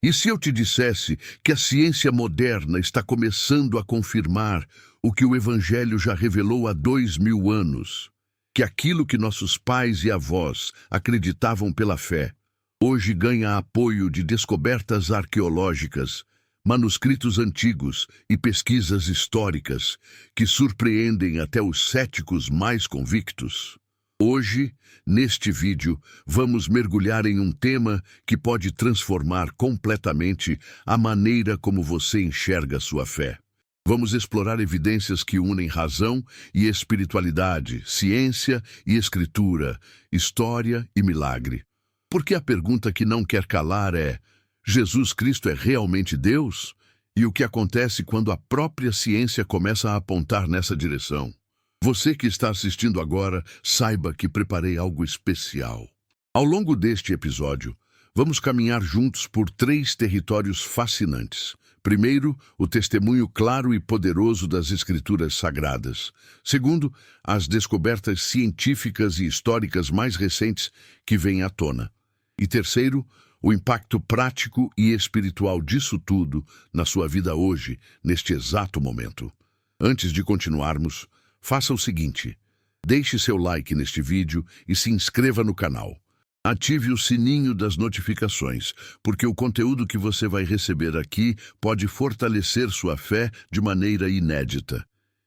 E se eu te dissesse que a ciência moderna está começando a confirmar o que o Evangelho já revelou há 2000 anos? Que aquilo que nossos pais e avós acreditavam pela fé, hoje ganha apoio de descobertas arqueológicas, manuscritos antigos e pesquisas históricas que surpreendem até os céticos mais convictos? Hoje, neste vídeo, vamos mergulhar em um tema que pode transformar completamente a maneira como você enxerga sua fé. Vamos explorar evidências que unem razão e espiritualidade, ciência e escritura, história e milagre. Porque a pergunta que não quer calar é: Jesus Cristo é realmente Deus? E o que acontece quando a própria ciência começa a apontar nessa direção? Você que está assistindo agora, saiba que preparei algo especial. Ao longo deste episódio, vamos caminhar juntos por 3 territórios fascinantes. Primeiro, o testemunho claro e poderoso das Escrituras Sagradas. Segundo, as descobertas científicas e históricas mais recentes que vêm à tona. E terceiro, o impacto prático e espiritual disso tudo na sua vida hoje, neste exato momento. Antes de continuarmos, faça o seguinte: deixe seu like neste vídeo e se inscreva no canal. Ative o sininho das notificações, porque o conteúdo que você vai receber aqui pode fortalecer sua fé de maneira inédita.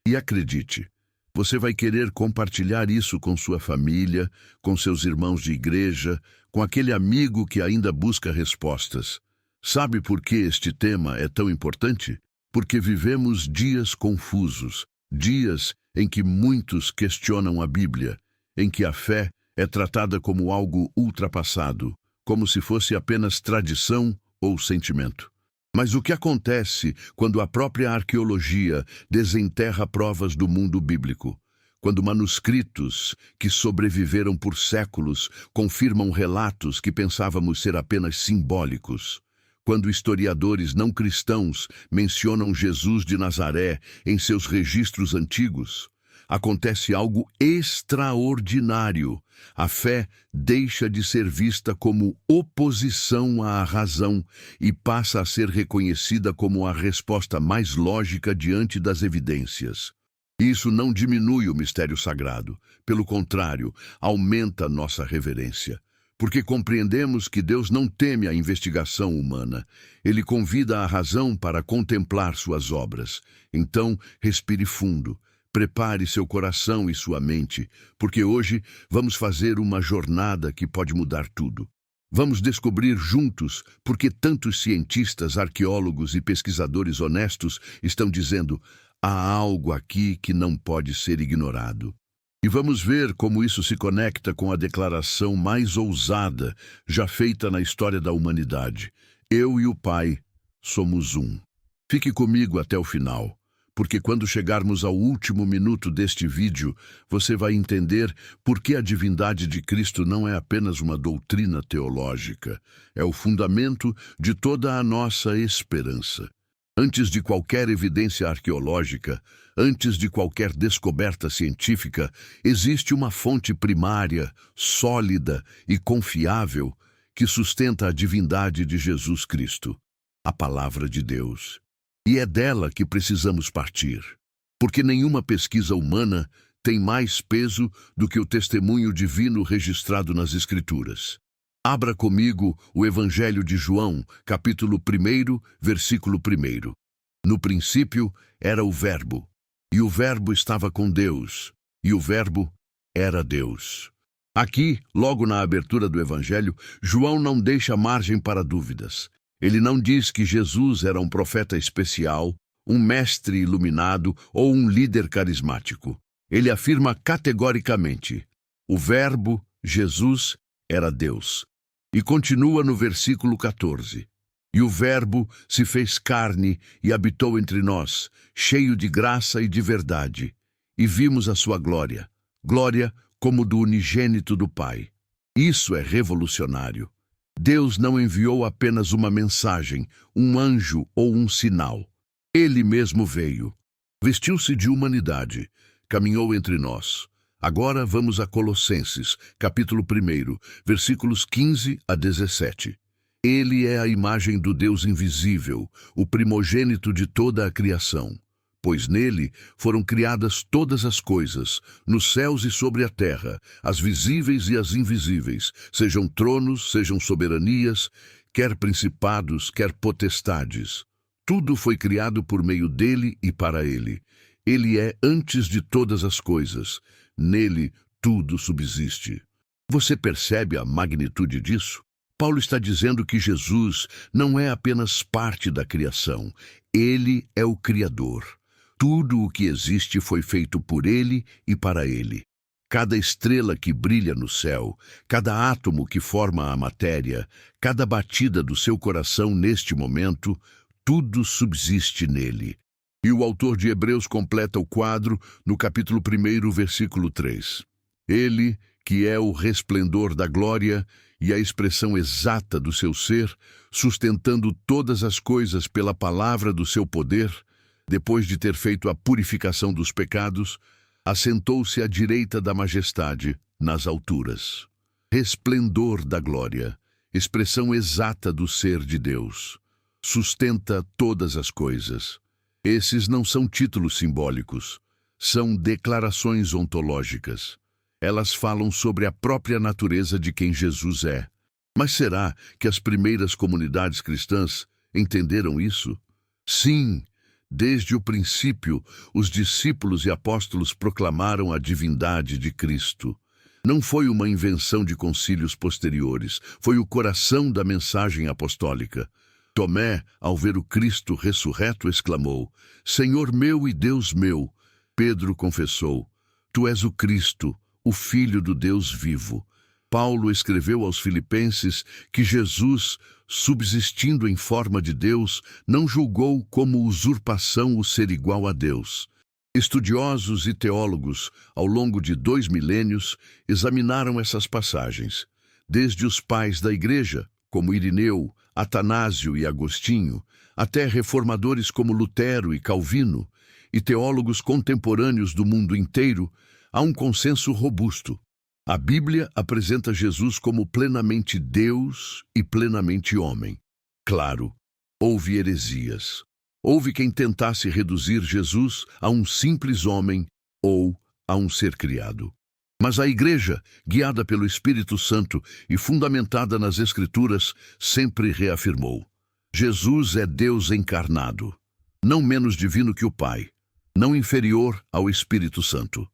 E acredite, você vai querer compartilhar isso com sua família, com seus irmãos de igreja, com aquele amigo que ainda busca respostas. Sabe por que este tema é tão importante? Porque vivemos dias confusos, dias em que muitos questionam a Bíblia, em que a fé é tratada como algo ultrapassado, como se fosse apenas tradição ou sentimento. Mas o que acontece quando a própria arqueologia desenterra provas do mundo bíblico? Quando manuscritos que sobreviveram por séculos confirmam relatos que pensávamos ser apenas simbólicos? Quando historiadores não cristãos mencionam Jesus de Nazaré em seus registros antigos? Acontece algo extraordinário. A fé deixa de ser vista como oposição à razão e passa a ser reconhecida como a resposta mais lógica diante das evidências. Isso não diminui o mistério sagrado, pelo contrário, aumenta nossa reverência. Porque compreendemos que Deus não teme a investigação humana. Ele convida a razão para contemplar suas obras. Então, respire fundo. Prepare seu coração e sua mente, porque hoje vamos fazer uma jornada que pode mudar tudo. Vamos descobrir juntos por que tantos cientistas, arqueólogos e pesquisadores honestos estão dizendo: há algo aqui que não pode ser ignorado. E vamos ver como isso se conecta com a declaração mais ousada já feita na história da humanidade: eu e o Pai somos um. Fique comigo até o final, porque quando chegarmos ao último minuto deste vídeo, você vai entender por que a divindade de Cristo não é apenas uma doutrina teológica, é o fundamento de toda a nossa esperança. Antes de qualquer evidência arqueológica, antes de qualquer descoberta científica, existe uma fonte primária, sólida e confiável que sustenta a divindade de Jesus Cristo, a Palavra de Deus. E é dela que precisamos partir, porque nenhuma pesquisa humana tem mais peso do que o testemunho divino registrado nas Escrituras. Abra comigo o Evangelho de João, capítulo 1, versículo 1. No princípio era o Verbo, e o Verbo estava com Deus, e o Verbo era Deus. Aqui, logo na abertura do Evangelho, João não deixa margem para dúvidas. Ele não diz que Jesus era um profeta especial, um mestre iluminado ou um líder carismático. Ele afirma categoricamente: o Verbo, Jesus, era Deus. E continua no versículo 14. E o Verbo se fez carne e habitou entre nós, cheio de graça e de verdade. E vimos a sua glória, glória como do unigênito do Pai. Isso é revolucionário. Deus não enviou apenas uma mensagem, um anjo ou um sinal. Ele mesmo veio, vestiu-se de humanidade, caminhou entre nós. Agora vamos a Colossenses, capítulo 1, versículos 15 a 17. Ele é a imagem do Deus invisível, o primogênito de toda a criação. Pois nele foram criadas todas as coisas, nos céus e sobre a terra, as visíveis e as invisíveis, sejam tronos, sejam soberanias, quer principados, quer potestades. Tudo foi criado por meio dele e para ele. Ele é antes de todas as coisas. Nele tudo subsiste. Você percebe a magnitude disso? Paulo está dizendo que Jesus não é apenas parte da criação. Ele é o Criador. Tudo o que existe foi feito por ele e para ele. Cada estrela que brilha no céu, cada átomo que forma a matéria, cada batida do seu coração neste momento, tudo subsiste nele. E o autor de Hebreus completa o quadro no capítulo 1, versículo 3. Ele, que é o resplendor da glória e a expressão exata do seu ser, sustentando todas as coisas pela palavra do seu poder, depois de ter feito a purificação dos pecados, assentou-se à direita da majestade, nas alturas. Resplendor da glória, expressão exata do ser de Deus. Sustenta todas as coisas. Esses não são títulos simbólicos, são declarações ontológicas. Elas falam sobre a própria natureza de quem Jesus é. Mas será que as primeiras comunidades cristãs entenderam isso? Sim. Desde o princípio, os discípulos e apóstolos proclamaram a divindade de Cristo. Não foi uma invenção de concílios posteriores, foi o coração da mensagem apostólica. Tomé, ao ver o Cristo ressurreto, exclamou: Senhor meu e Deus meu. Pedro confessou: Tu és o Cristo, o Filho do Deus vivo. Paulo escreveu aos Filipenses que Jesus, subsistindo em forma de Deus, não julgou como usurpação o ser igual a Deus. Estudiosos e teólogos, ao longo de 2 milênios, examinaram essas passagens. Desde os pais da Igreja, como Irineu, Atanásio e Agostinho, até reformadores como Lutero e Calvino, e teólogos contemporâneos do mundo inteiro, há um consenso robusto. A Bíblia apresenta Jesus como plenamente Deus e plenamente homem. Claro, houve heresias. Houve quem tentasse reduzir Jesus a um simples homem ou a um ser criado. Mas a Igreja, guiada pelo Espírito Santo e fundamentada nas Escrituras, sempre reafirmou: Jesus é Deus encarnado, não menos divino que o Pai, não inferior ao Espírito Santo.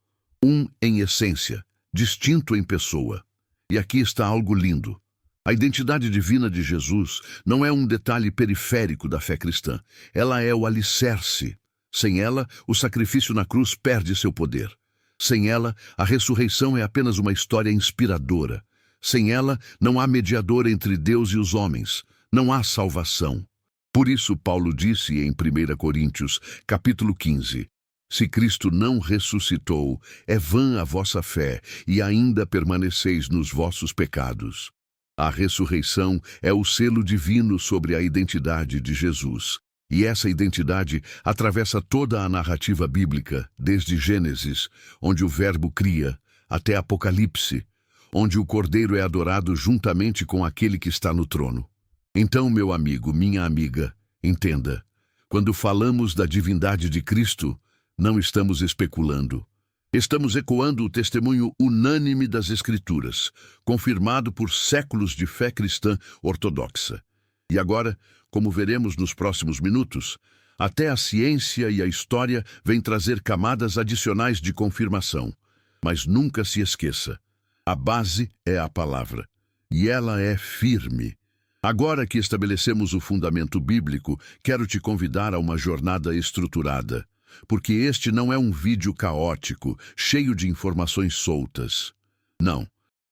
Um em essência, distinto em pessoa. E aqui está algo lindo. A identidade divina de Jesus não é um detalhe periférico da fé cristã. Ela é o alicerce. Sem ela, o sacrifício na cruz perde seu poder. Sem ela, a ressurreição é apenas uma história inspiradora. Sem ela, não há mediador entre Deus e os homens. Não há salvação. Por isso, Paulo disse em 1 Coríntios, capítulo 15, Se Cristo não ressuscitou, é vã a vossa fé, e ainda permaneceis nos vossos pecados. A ressurreição é o selo divino sobre a identidade de Jesus. E essa identidade atravessa toda a narrativa bíblica, desde Gênesis, onde o Verbo cria, até Apocalipse, onde o Cordeiro é adorado juntamente com aquele que está no trono. Então, meu amigo, minha amiga, entenda, quando falamos da divindade de Cristo, não estamos especulando. Estamos ecoando o testemunho unânime das Escrituras, confirmado por séculos de fé cristã ortodoxa. E agora, como veremos nos próximos minutos, até a ciência e a história vêm trazer camadas adicionais de confirmação. Mas nunca se esqueça, a base é a palavra, e ela é firme. Agora que estabelecemos o fundamento bíblico, quero te convidar a uma jornada estruturada, porque este não é um vídeo caótico, cheio de informações soltas. Não.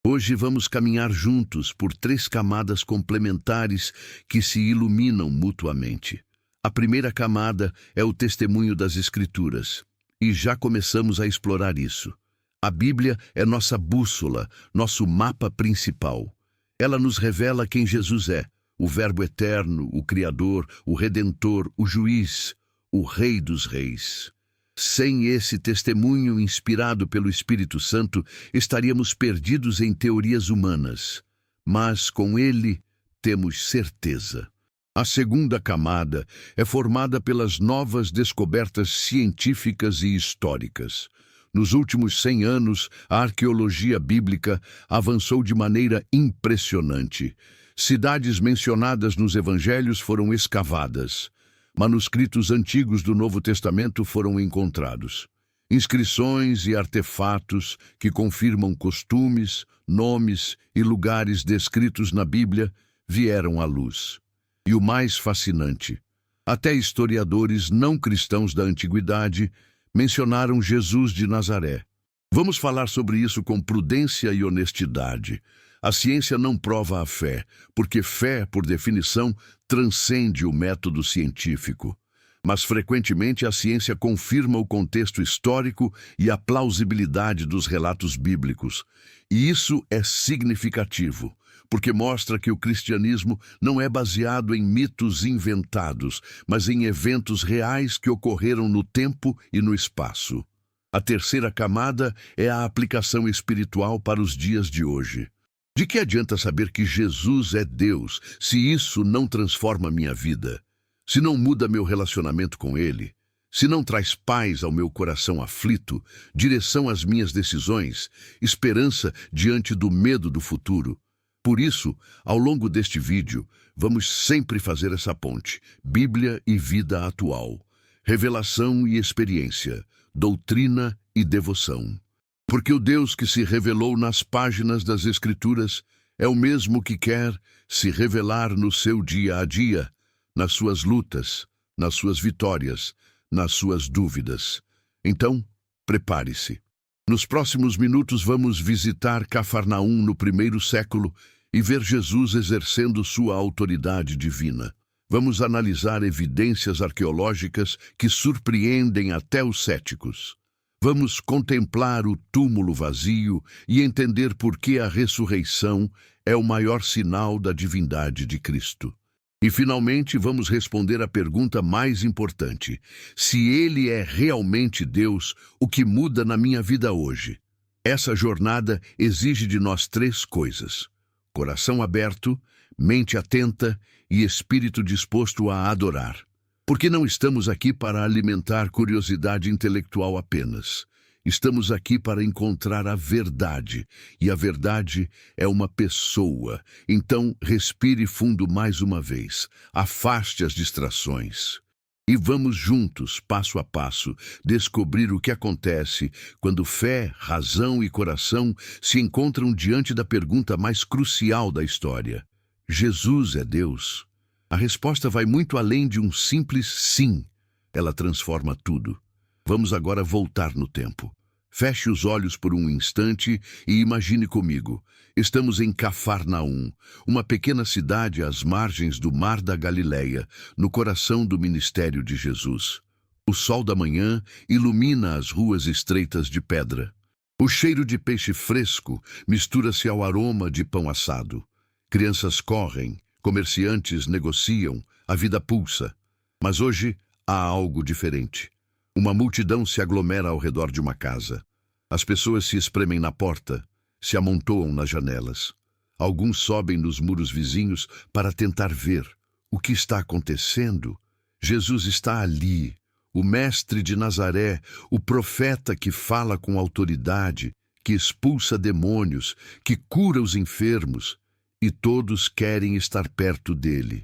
Hoje vamos caminhar juntos por 3 camadas complementares que se iluminam mutuamente. A primeira camada é o testemunho das Escrituras, e já começamos a explorar isso. A Bíblia é nossa bússola, nosso mapa principal. Ela nos revela quem Jesus é, o Verbo eterno, o Criador, o Redentor, o Juiz, o Rei dos Reis. Sem esse testemunho inspirado pelo Espírito Santo, estaríamos perdidos em teorias humanas. Mas com ele, temos certeza. A segunda camada é formada pelas novas descobertas científicas e históricas. Nos últimos 100 anos, a arqueologia bíblica avançou de maneira impressionante. Cidades mencionadas nos evangelhos foram escavadas. Manuscritos antigos do Novo Testamento foram encontrados. Inscrições e artefatos que confirmam costumes, nomes e lugares descritos na Bíblia vieram à luz. E o mais fascinante, até historiadores não cristãos da antiguidade mencionaram Jesus de Nazaré. Vamos falar sobre isso com prudência e honestidade. A ciência não prova a fé, porque fé, por definição, transcende o método científico. Mas, frequentemente, a ciência confirma o contexto histórico e a plausibilidade dos relatos bíblicos. E isso é significativo, porque mostra que o cristianismo não é baseado em mitos inventados, mas em eventos reais que ocorreram no tempo e no espaço. A terceira camada é a aplicação espiritual para os dias de hoje. De que adianta saber que Jesus é Deus, se isso não transforma minha vida? Se não muda meu relacionamento com Ele? Se não traz paz ao meu coração aflito, direção às minhas decisões, esperança diante do medo do futuro? Por isso, ao longo deste vídeo, vamos sempre fazer essa ponte, Bíblia e vida atual, revelação e experiência, doutrina e devoção. Porque o Deus que se revelou nas páginas das Escrituras é o mesmo que quer se revelar no seu dia a dia, nas suas lutas, nas suas vitórias, nas suas dúvidas. Então, prepare-se. Nos próximos minutos vamos visitar Cafarnaum no primeiro século e ver Jesus exercendo sua autoridade divina. Vamos analisar evidências arqueológicas que surpreendem até os céticos. Vamos contemplar o túmulo vazio e entender por que a ressurreição é o maior sinal da divindade de Cristo. E, finalmente, vamos responder à pergunta mais importante: se Ele é realmente Deus, o que muda na minha vida hoje? Essa jornada exige de nós 3 coisas: coração aberto, mente atenta e espírito disposto a adorar. Porque não estamos aqui para alimentar curiosidade intelectual apenas. Estamos aqui para encontrar a verdade, e a verdade é uma pessoa. Então, respire fundo mais uma vez, afaste as distrações. E vamos juntos, passo a passo, descobrir o que acontece quando fé, razão e coração se encontram diante da pergunta mais crucial da história: Jesus é Deus? A resposta vai muito além de um simples sim. Ela transforma tudo. Vamos agora voltar no tempo. Feche os olhos por um instante e imagine comigo. Estamos em Cafarnaum, uma pequena cidade às margens do Mar da Galileia, no coração do ministério de Jesus. O sol da manhã ilumina as ruas estreitas de pedra. O cheiro de peixe fresco mistura-se ao aroma de pão assado. Crianças correm, comerciantes negociam, a vida pulsa. Mas hoje há algo diferente. Uma multidão se aglomera ao redor de uma casa. As pessoas se espremem na porta, se amontoam nas janelas. Alguns sobem nos muros vizinhos para tentar ver o que está acontecendo. Jesus está ali, o mestre de Nazaré, o profeta que fala com autoridade, que expulsa demônios, que cura os enfermos, e todos querem estar perto dele.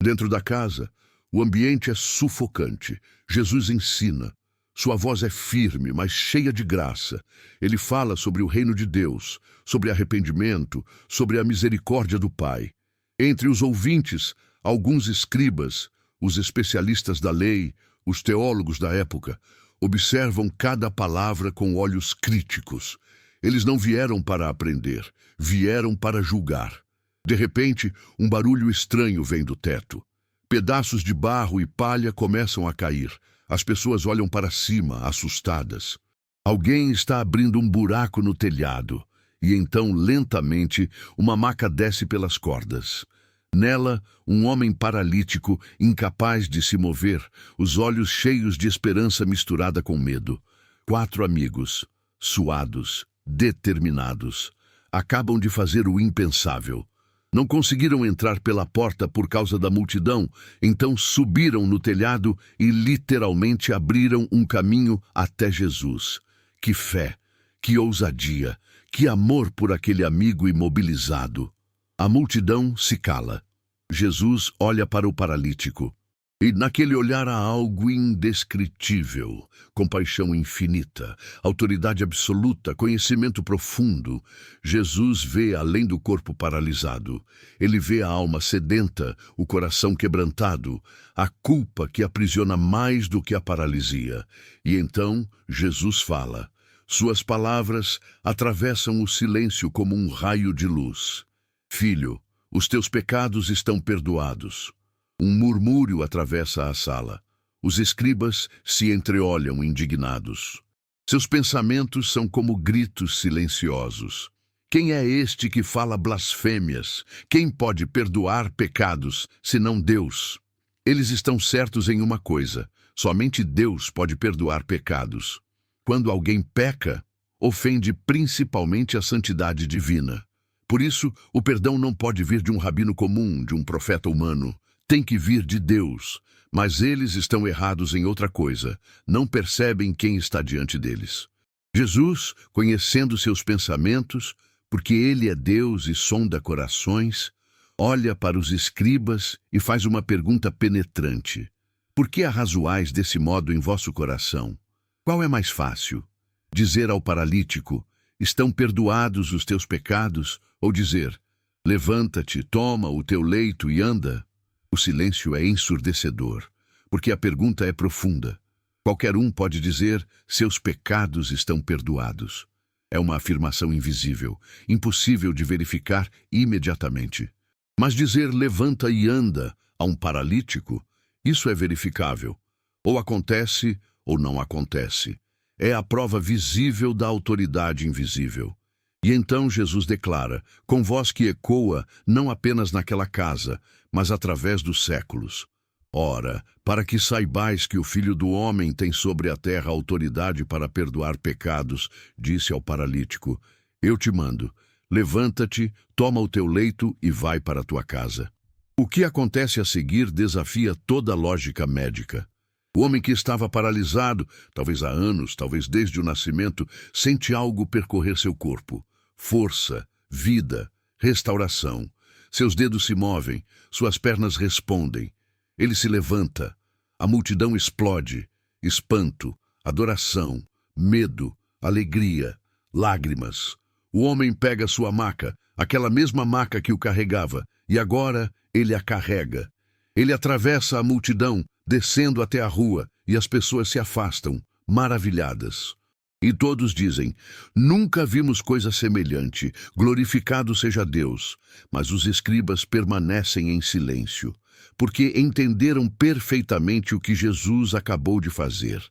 Dentro da casa, o ambiente é sufocante. Jesus ensina. Sua voz é firme, mas cheia de graça. Ele fala sobre o reino de Deus, sobre arrependimento, sobre a misericórdia do Pai. Entre os ouvintes, alguns escribas, os especialistas da lei, os teólogos da época, observam cada palavra com olhos críticos. Eles não vieram para aprender, vieram para julgar. De repente, um barulho estranho vem do teto. Pedaços de barro e palha começam a cair. As pessoas olham para cima, assustadas. Alguém está abrindo um buraco no telhado, e então, lentamente, uma maca desce pelas cordas. Nela, um homem paralítico, incapaz de se mover, os olhos cheios de esperança misturada com medo. 4 amigos, suados, determinados, acabam de fazer o impensável. Não conseguiram entrar pela porta por causa da multidão, então subiram no telhado e literalmente abriram um caminho até Jesus. Que fé, que ousadia, que amor por aquele amigo imobilizado. A multidão se cala. Jesus olha para o paralítico. E naquele olhar há algo indescritível, compaixão infinita, autoridade absoluta, conhecimento profundo. Jesus vê além do corpo paralisado. Ele vê a alma sedenta, o coração quebrantado, a culpa que aprisiona mais do que a paralisia. E então Jesus fala. Suas palavras atravessam o silêncio como um raio de luz. Filho, os teus pecados estão perdoados. Um murmúrio atravessa a sala. Os escribas se entreolham indignados. Seus pensamentos são como gritos silenciosos. Quem é este que fala blasfêmias? Quem pode perdoar pecados, senão Deus? Eles estão certos em uma coisa: somente Deus pode perdoar pecados. Quando alguém peca, ofende principalmente a santidade divina. Por isso, o perdão não pode vir de um rabino comum, de um profeta humano. Tem que vir de Deus, mas eles estão errados em outra coisa, não percebem quem está diante deles. Jesus, conhecendo seus pensamentos, porque ele é Deus e sonda corações, olha para os escribas e faz uma pergunta penetrante. Por que arrazoais desse modo em vosso coração? Qual é mais fácil? Dizer ao paralítico, estão perdoados os teus pecados, ou dizer, levanta-te, toma o teu leito e anda? O silêncio é ensurdecedor, porque a pergunta é profunda. Qualquer um pode dizer, seus pecados estão perdoados. É uma afirmação invisível, impossível de verificar imediatamente. Mas dizer levanta e anda a um paralítico, isso é verificável. Ou acontece ou não acontece. É a prova visível da autoridade invisível. E então Jesus declara, com voz que ecoa não apenas naquela casa, mas através dos séculos. Ora, para que saibais que o Filho do Homem tem sobre a terra autoridade para perdoar pecados, disse ao paralítico, eu te mando, levanta-te, toma o teu leito e vai para a tua casa. O que acontece a seguir desafia toda a lógica médica. O homem que estava paralisado, talvez há anos, talvez desde o nascimento, sente algo percorrer seu corpo. Força, vida, restauração. Seus dedos se movem, suas pernas respondem. Ele se levanta. A multidão explode. Espanto, adoração, medo, alegria, lágrimas. O homem pega sua maca, aquela mesma maca que o carregava, e agora ele a carrega. Ele atravessa a multidão, descendo até a rua, e as pessoas se afastam, maravilhadas. E todos dizem, nunca vimos coisa semelhante, glorificado seja Deus. Mas os escribas permanecem em silêncio, porque entenderam perfeitamente o que Jesus acabou de fazer.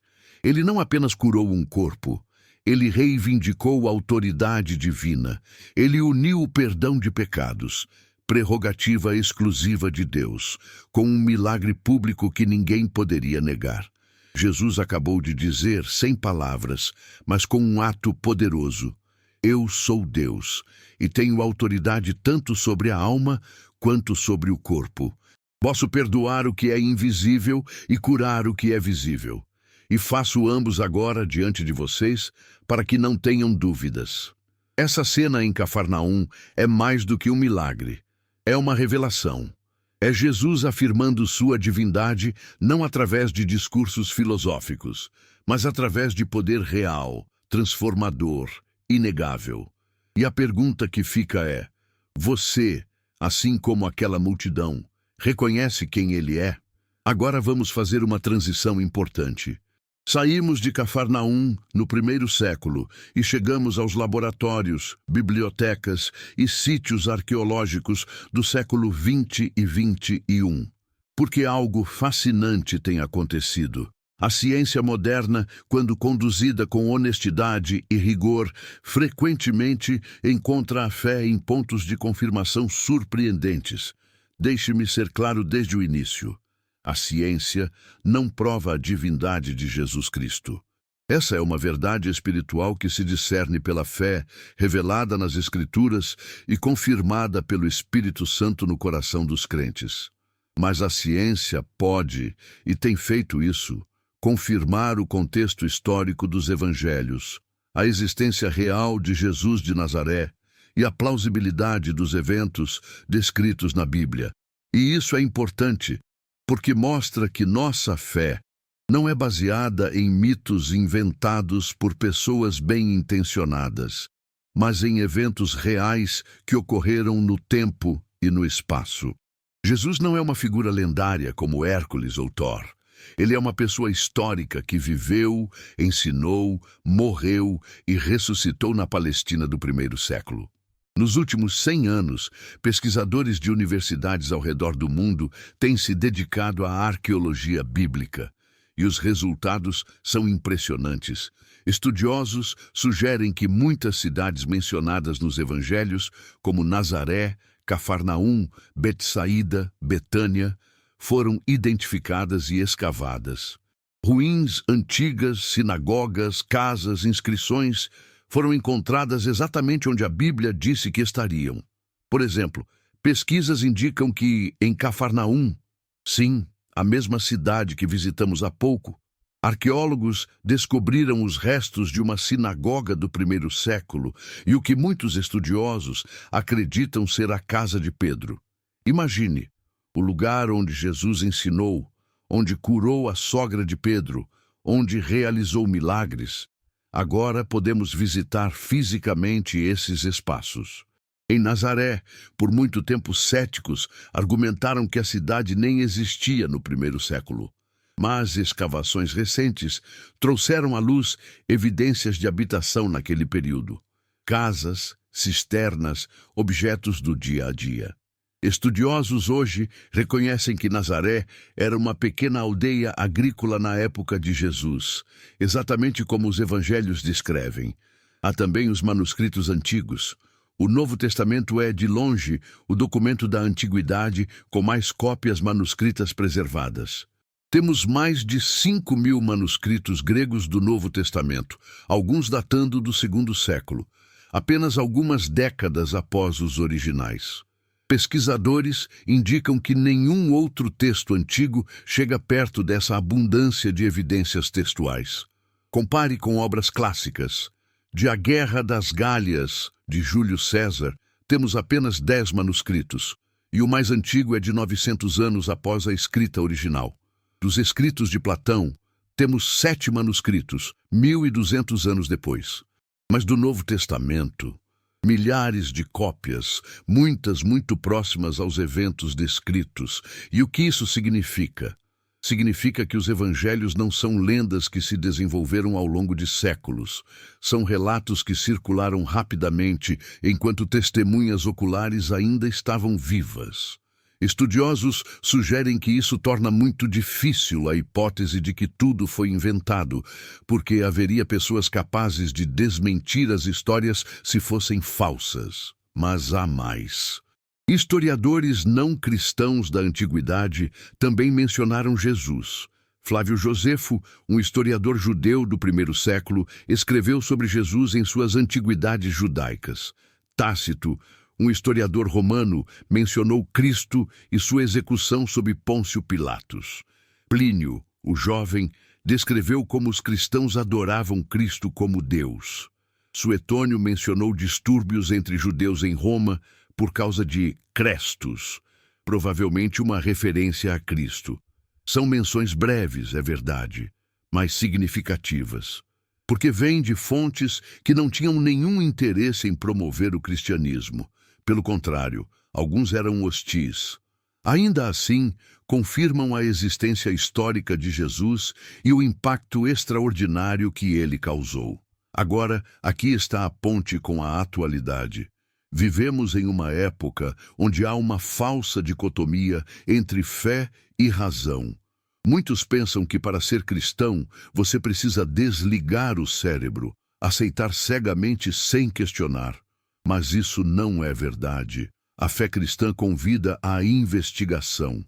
Ele não apenas curou um corpo, ele reivindicou a autoridade divina, ele uniu o perdão de pecados, prerrogativa exclusiva de Deus, com um milagre público que ninguém poderia negar. Jesus acabou de dizer, sem palavras, mas com um ato poderoso, eu sou Deus, e tenho autoridade tanto sobre a alma quanto sobre o corpo. Posso perdoar o que é invisível e curar o que é visível. E faço ambos agora diante de vocês, para que não tenham dúvidas. Essa cena em Cafarnaum é mais do que um milagre. É uma revelação. É Jesus afirmando sua divindade não através de discursos filosóficos, mas através de poder real, transformador, inegável. E a pergunta que fica é, você, assim como aquela multidão, reconhece quem ele é? Agora vamos fazer uma transição importante. Saímos de Cafarnaum no primeiro século e chegamos aos laboratórios, bibliotecas e sítios arqueológicos do século XX e XXI. Porque algo fascinante tem acontecido. A ciência moderna, quando conduzida com honestidade e rigor, frequentemente encontra a fé em pontos de confirmação surpreendentes. Deixe-me ser claro desde o início. A ciência não prova a divindade de Jesus Cristo. Essa é uma verdade espiritual que se discerne pela fé, revelada nas Escrituras e confirmada pelo Espírito Santo no coração dos crentes. Mas a ciência pode, e tem feito isso, confirmar o contexto histórico dos evangelhos, a existência real de Jesus de Nazaré e a plausibilidade dos eventos descritos na Bíblia. E isso é importante, porque mostra que nossa fé não é baseada em mitos inventados por pessoas bem-intencionadas, mas em eventos reais que ocorreram no tempo e no espaço. Jesus não é uma figura lendária como Hércules ou Thor. Ele é uma pessoa histórica que viveu, ensinou, morreu e ressuscitou na Palestina do primeiro século. Nos últimos 100 anos, pesquisadores de universidades ao redor do mundo têm se dedicado à arqueologia bíblica, e os resultados são impressionantes. Estudiosos sugerem que muitas cidades mencionadas nos evangelhos, como Nazaré, Cafarnaum, Betsaída, Betânia, foram identificadas e escavadas. Ruíns antigas, sinagogas, casas, inscrições foram encontradas exatamente onde a Bíblia disse que estariam. Por exemplo, pesquisas indicam que em Cafarnaum, sim, a mesma cidade que visitamos há pouco, arqueólogos descobriram os restos de uma sinagoga do primeiro século e o que muitos estudiosos acreditam ser a casa de Pedro. Imagine, o lugar onde Jesus ensinou, onde curou a sogra de Pedro, onde realizou milagres. Agora podemos visitar fisicamente esses espaços. Em Nazaré, por muito tempo céticos argumentaram que a cidade nem existia no primeiro século. Mas escavações recentes trouxeram à luz evidências de habitação naquele período. Casas, cisternas, objetos do dia a dia. Estudiosos hoje reconhecem que Nazaré era uma pequena aldeia agrícola na época de Jesus, exatamente como os evangelhos descrevem. Há também os manuscritos antigos. O Novo Testamento é, de longe, o documento da antiguidade com mais cópias manuscritas preservadas. Temos mais de 5.000 manuscritos gregos do Novo Testamento, alguns datando do segundo século, apenas algumas décadas após os originais. Pesquisadores indicam que nenhum outro texto antigo chega perto dessa abundância de evidências textuais. Compare com obras clássicas. De A Guerra das Gálias, de Júlio César, temos apenas 10 manuscritos, e o mais antigo é de 900 anos após a escrita original. Dos escritos de Platão, temos 7 manuscritos, 1.200 anos depois. Mas do Novo Testamento, milhares de cópias, muitas muito próximas aos eventos descritos. E o que isso significa? Significa que os evangelhos não são lendas que se desenvolveram ao longo de séculos. São relatos que circularam rapidamente enquanto testemunhas oculares ainda estavam vivas. Estudiosos sugerem que isso torna muito difícil a hipótese de que tudo foi inventado, porque haveria pessoas capazes de desmentir as histórias se fossem falsas. Mas há mais. Historiadores não cristãos da antiguidade também mencionaram Jesus. Flávio Josefo, um historiador judeu do primeiro século, escreveu sobre Jesus em suas Antiguidades Judaicas. Tácito, um historiador romano, mencionou Cristo e sua execução sob Pôncio Pilatos. Plínio, o jovem, descreveu como os cristãos adoravam Cristo como Deus. Suetônio mencionou distúrbios entre judeus em Roma por causa de Crestus, provavelmente uma referência a Cristo. São menções breves, é verdade, mas significativas, porque vêm de fontes que não tinham nenhum interesse em promover o cristianismo. Pelo contrário, alguns eram hostis. Ainda assim, confirmam a existência histórica de Jesus e o impacto extraordinário que ele causou. Agora, aqui está a ponte com a atualidade. Vivemos em uma época onde há uma falsa dicotomia entre fé e razão. Muitos pensam que para ser cristão, você precisa desligar o cérebro, aceitar cegamente sem questionar. Mas isso não é verdade. A fé cristã convida à investigação.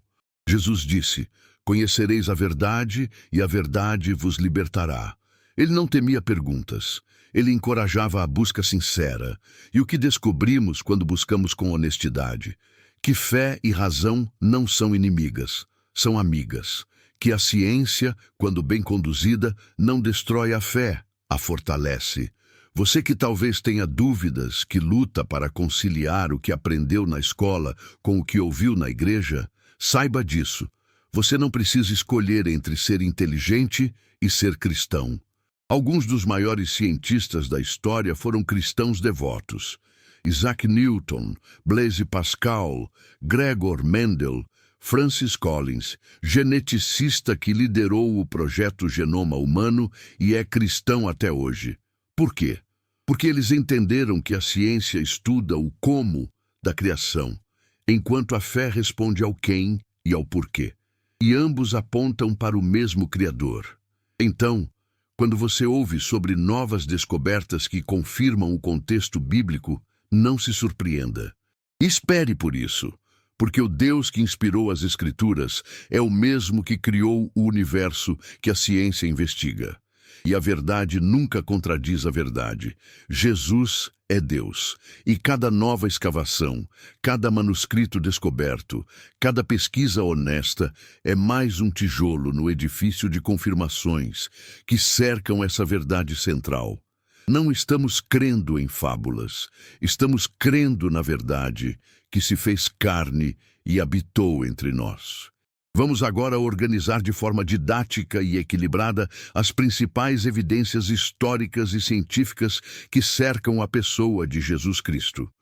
Jesus disse: "Conhecereis a verdade, e a verdade vos libertará." Ele não temia perguntas. Ele encorajava a busca sincera. E o que descobrimos quando buscamos com honestidade? Que fé e razão não são inimigas, são amigas. Que a ciência, quando bem conduzida, não destrói a fé, a fortalece. Você que talvez tenha dúvidas, que luta para conciliar o que aprendeu na escola com o que ouviu na igreja, saiba disso. Você não precisa escolher entre ser inteligente e ser cristão. Alguns dos maiores cientistas da história foram cristãos devotos. Isaac Newton, Blaise Pascal, Gregor Mendel, Francis Collins, geneticista que liderou o projeto Genoma Humano e é cristão até hoje. Por quê? Porque eles entenderam que a ciência estuda o como da criação, enquanto a fé responde ao quem e ao porquê. E ambos apontam para o mesmo Criador. Então, quando você ouve sobre novas descobertas que confirmam o contexto bíblico, não se surpreenda. Espere por isso, porque o Deus que inspirou as Escrituras é o mesmo que criou o universo que a ciência investiga. E a verdade nunca contradiz a verdade. Jesus é Deus. E cada nova escavação, cada manuscrito descoberto, cada pesquisa honesta é mais um tijolo no edifício de confirmações que cercam essa verdade central. Não estamos crendo em fábulas, estamos crendo na verdade que se fez carne e habitou entre nós. Vamos agora organizar de forma didática e equilibrada as principais evidências históricas e científicas que cercam a pessoa de Jesus Cristo.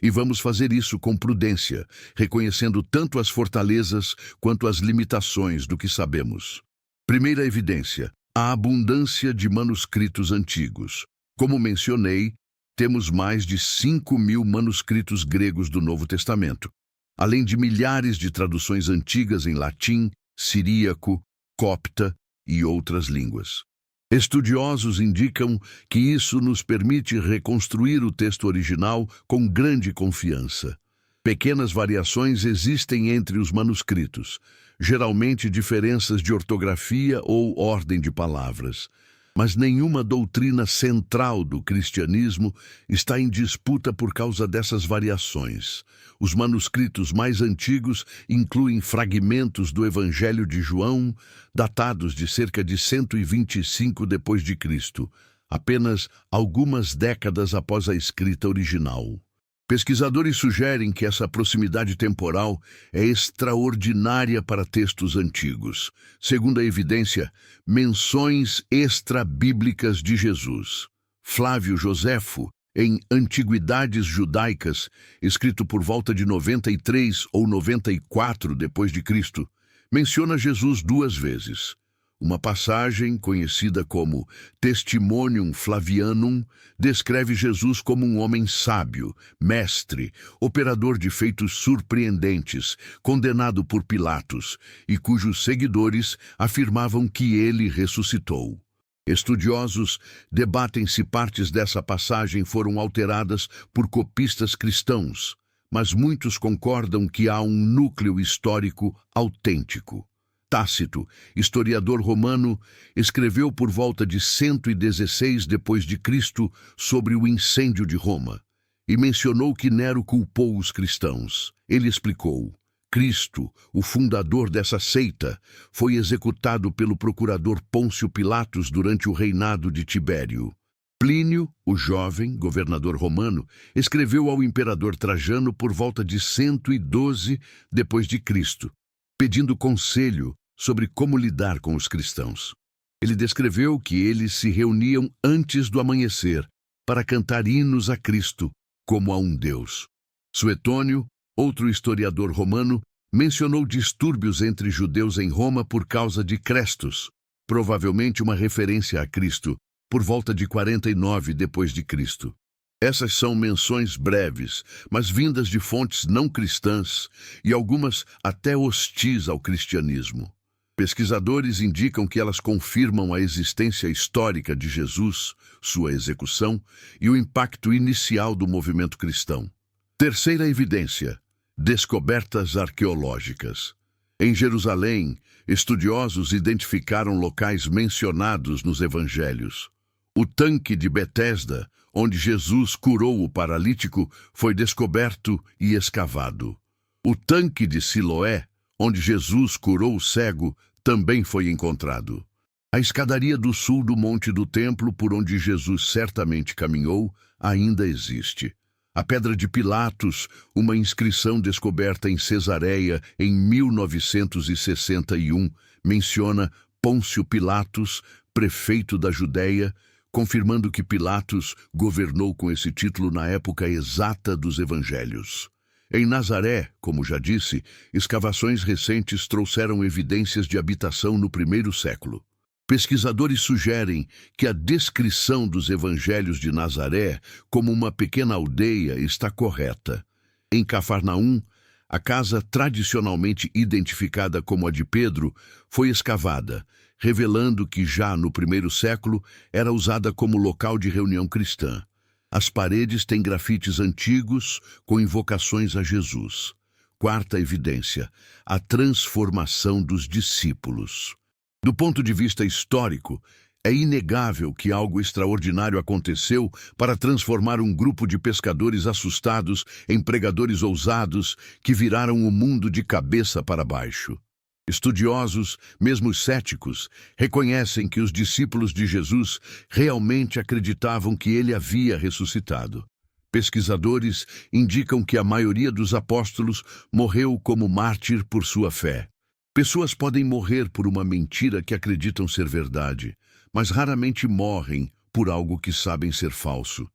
E vamos fazer isso com prudência, reconhecendo tanto as fortalezas quanto as limitações do que sabemos. Primeira evidência: a abundância de manuscritos antigos. Como mencionei, temos mais de 5.000 manuscritos gregos do Novo Testamento, além de milhares de traduções antigas em latim, siríaco, copta e outras línguas. Estudiosos indicam que isso nos permite reconstruir o texto original com grande confiança. Pequenas variações existem entre os manuscritos, geralmente diferenças de ortografia ou ordem de palavras. Mas nenhuma doutrina central do cristianismo está em disputa por causa dessas variações. Os manuscritos mais antigos incluem fragmentos do Evangelho de João, datados de cerca de 125 d.C., apenas algumas décadas após a escrita original. Pesquisadores sugerem que essa proximidade temporal é extraordinária para textos antigos. Segundo a evidência, menções extra-bíblicas de Jesus. Flávio Joséfo, em Antiguidades Judaicas, escrito por volta de 93 ou 94 d.C., menciona Jesus 2 vezes. Uma passagem, conhecida como Testimonium Flavianum, descreve Jesus como um homem sábio, mestre, operador de feitos surpreendentes, condenado por Pilatos, e cujos seguidores afirmavam que ele ressuscitou. Estudiosos debatem se partes dessa passagem foram alteradas por copistas cristãos, mas muitos concordam que há um núcleo histórico autêntico. Tácito, historiador romano, escreveu por volta de 116 d.C. sobre o incêndio de Roma e mencionou que Nero culpou os cristãos. Ele explicou: Cristo, o fundador dessa seita, foi executado pelo procurador Pôncio Pilatos durante o reinado de Tibério. Plínio, o jovem governador romano, escreveu ao imperador Trajano por volta de 112 d.C., pedindo conselho sobre como lidar com os cristãos. Ele descreveu que eles se reuniam antes do amanhecer para cantar hinos a Cristo como a um Deus. Suetônio, outro historiador romano, mencionou distúrbios entre judeus em Roma por causa de Crestus, provavelmente uma referência a Cristo, por volta de 49 d.C. Essas são menções breves, mas vindas de fontes não cristãs e algumas até hostis ao cristianismo. Pesquisadores indicam que elas confirmam a existência histórica de Jesus, sua execução e o impacto inicial do movimento cristão. Terceira evidência: descobertas arqueológicas. Em Jerusalém, estudiosos identificaram locais mencionados nos evangelhos. O tanque de Betesda, onde Jesus curou o paralítico, foi descoberto e escavado. O tanque de Siloé, onde Jesus curou o cego, também foi encontrado. A escadaria do sul do Monte do Templo, por onde Jesus certamente caminhou, ainda existe. A Pedra de Pilatos, uma inscrição descoberta em Cesareia em 1961, menciona Pôncio Pilatos, prefeito da Judéia, confirmando que Pilatos governou com esse título na época exata dos evangelhos. Em Nazaré, como já disse, escavações recentes trouxeram evidências de habitação no primeiro século. Pesquisadores sugerem que a descrição dos evangelhos de Nazaré como uma pequena aldeia está correta. Em Cafarnaum, a casa tradicionalmente identificada como a de Pedro foi escavada, revelando que já no primeiro século era usada como local de reunião cristã. As paredes têm grafites antigos com invocações a Jesus. Quarta evidência, a transformação dos discípulos. Do ponto de vista histórico, é inegável que algo extraordinário aconteceu para transformar um grupo de pescadores assustados em pregadores ousados que viraram o mundo de cabeça para baixo. Estudiosos, mesmo céticos, reconhecem que os discípulos de Jesus realmente acreditavam que ele havia ressuscitado. Pesquisadores indicam que a maioria dos apóstolos morreu como mártir por sua fé. Pessoas podem morrer por uma mentira que acreditam ser verdade, mas raramente morrem por algo que sabem ser falso.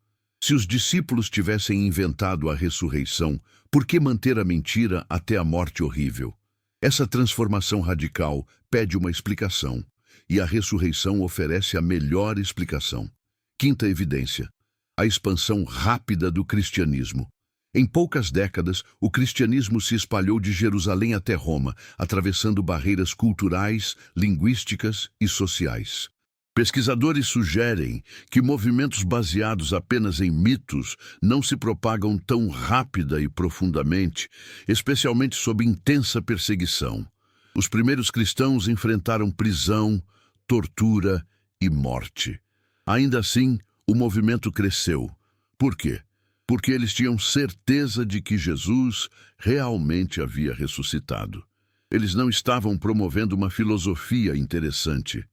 Se os discípulos tivessem inventado a ressurreição, por que manter a mentira até a morte horrível? Essa transformação radical pede uma explicação, e a ressurreição oferece a melhor explicação. Quinta evidência, a expansão rápida do cristianismo. Em poucas décadas, o cristianismo se espalhou de Jerusalém até Roma, atravessando barreiras culturais, linguísticas e sociais. Pesquisadores sugerem que movimentos baseados apenas em mitos não se propagam tão rápida e profundamente, especialmente sob intensa perseguição. Os primeiros cristãos enfrentaram prisão, tortura e morte. Ainda assim, o movimento cresceu. Por quê? Porque eles tinham certeza de que Jesus realmente havia ressuscitado. Eles não estavam promovendo uma filosofia interessante.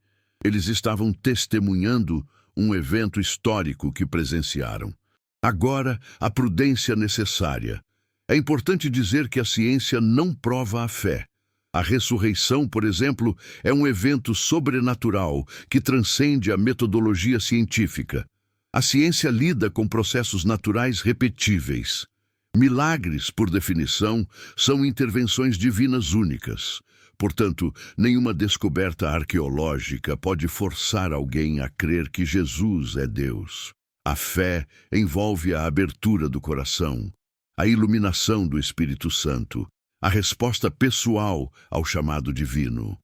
Eles estavam testemunhando um evento histórico que presenciaram. Agora, a prudência necessária. É importante dizer que a ciência não prova a fé. A ressurreição, por exemplo, é um evento sobrenatural que transcende a metodologia científica. A ciência lida com processos naturais repetíveis. Milagres, por definição, são intervenções divinas únicas. Portanto, nenhuma descoberta arqueológica pode forçar alguém a crer que Jesus é Deus. A fé envolve a abertura do coração, a iluminação do Espírito Santo, a resposta pessoal ao chamado divino.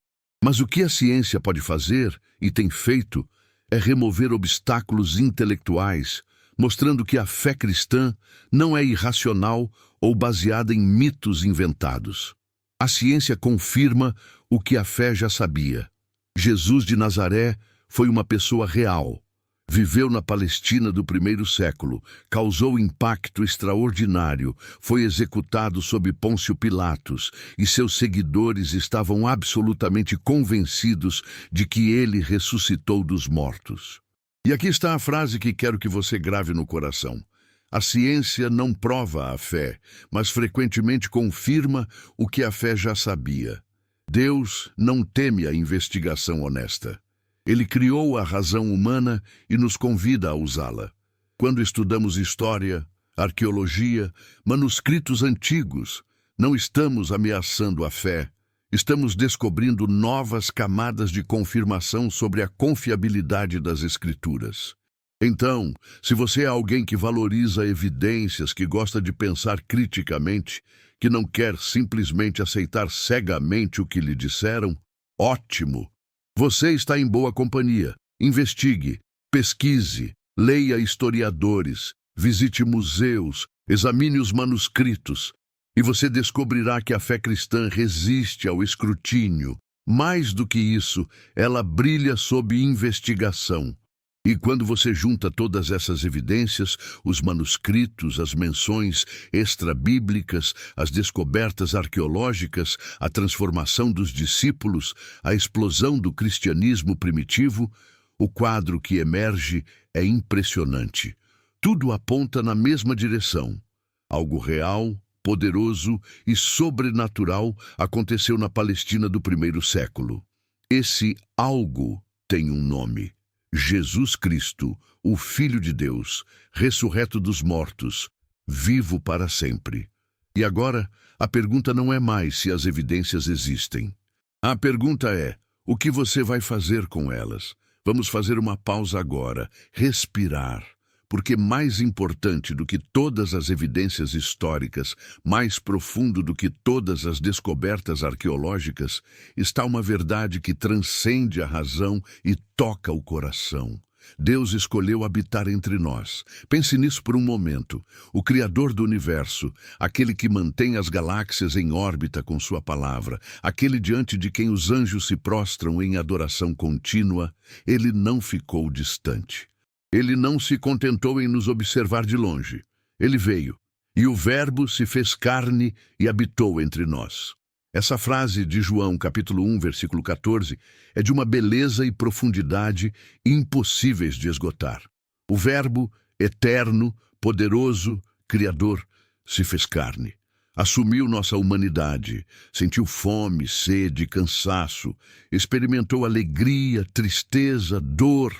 Mas o que a ciência pode fazer, e tem feito, é remover obstáculos intelectuais, mostrando que a fé cristã não é irracional ou baseada em mitos inventados. A ciência confirma o que a fé já sabia. Jesus de Nazaré foi uma pessoa real. Viveu na Palestina do primeiro século, causou impacto extraordinário, foi executado sob Pôncio Pilatos e seus seguidores estavam absolutamente convencidos de que ele ressuscitou dos mortos. E aqui está a frase que quero que você grave no coração. A ciência não prova a fé, mas frequentemente confirma o que a fé já sabia. Deus não teme a investigação honesta. Ele criou a razão humana e nos convida a usá-la. Quando estudamos história, arqueologia, manuscritos antigos, não estamos ameaçando a fé, estamos descobrindo novas camadas de confirmação sobre a confiabilidade das Escrituras. Então, se você é alguém que valoriza evidências, que gosta de pensar criticamente, que não quer simplesmente aceitar cegamente o que lhe disseram, ótimo! Você está em boa companhia. Investigue, pesquise, leia historiadores, visite museus, examine os manuscritos. E você descobrirá que a fé cristã resiste ao escrutínio. Mais do que isso, ela brilha sob investigação. E quando você junta todas essas evidências, os manuscritos, as menções extrabíblicas, as descobertas arqueológicas, a transformação dos discípulos, a explosão do cristianismo primitivo, o quadro que emerge é impressionante. Tudo aponta na mesma direção. Algo real, poderoso e sobrenatural aconteceu na Palestina do primeiro século. Esse algo tem um nome: Jesus Cristo, o Filho de Deus, ressurreto dos mortos, vivo para sempre. E agora, a pergunta não é mais se as evidências existem. A pergunta é: o que você vai fazer com elas? Vamos fazer uma pausa agora, respirar. Porque mais importante do que todas as evidências históricas, mais profundo do que todas as descobertas arqueológicas, está uma verdade que transcende a razão e toca o coração. Deus escolheu habitar entre nós. Pense nisso por um momento. O Criador do universo, aquele que mantém as galáxias em órbita com sua palavra, aquele diante de quem os anjos se prostram em adoração contínua, ele não ficou distante. Ele não se contentou em nos observar de longe. Ele veio, e o Verbo se fez carne e habitou entre nós. Essa frase de João, capítulo 1, versículo 14, é de uma beleza e profundidade impossíveis de esgotar. O Verbo, eterno, poderoso, Criador, se fez carne. Assumiu nossa humanidade, sentiu fome, sede, cansaço, experimentou alegria, tristeza, dor.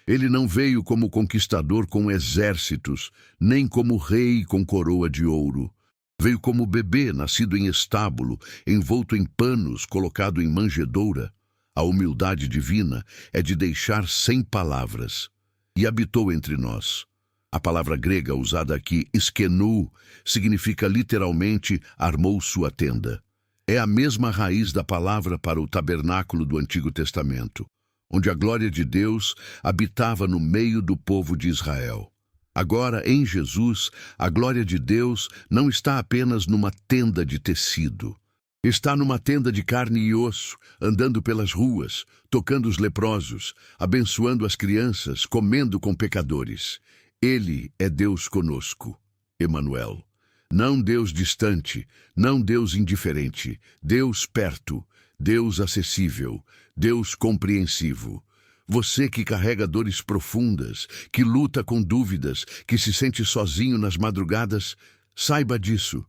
Ele não veio como conquistador com exércitos, nem como rei com coroa de ouro. Veio como bebê, nascido em estábulo, envolto em panos, colocado em manjedoura. A humildade divina é de deixar sem palavras. E habitou entre nós. A palavra grega usada aqui, eskenou, significa literalmente armou sua tenda. É a mesma raiz da palavra para o tabernáculo do Antigo Testamento, onde a glória de Deus habitava no meio do povo de Israel. Agora, em Jesus, a glória de Deus não está apenas numa tenda de tecido. Está numa tenda de carne e osso, andando pelas ruas, tocando os leprosos, abençoando as crianças, comendo com pecadores. Ele é Deus conosco, Emanuel. Não Deus distante, não Deus indiferente, Deus perto, Deus acessível, Deus compreensivo. Você que carrega dores profundas, que luta com dúvidas, que se sente sozinho nas madrugadas, saiba disso.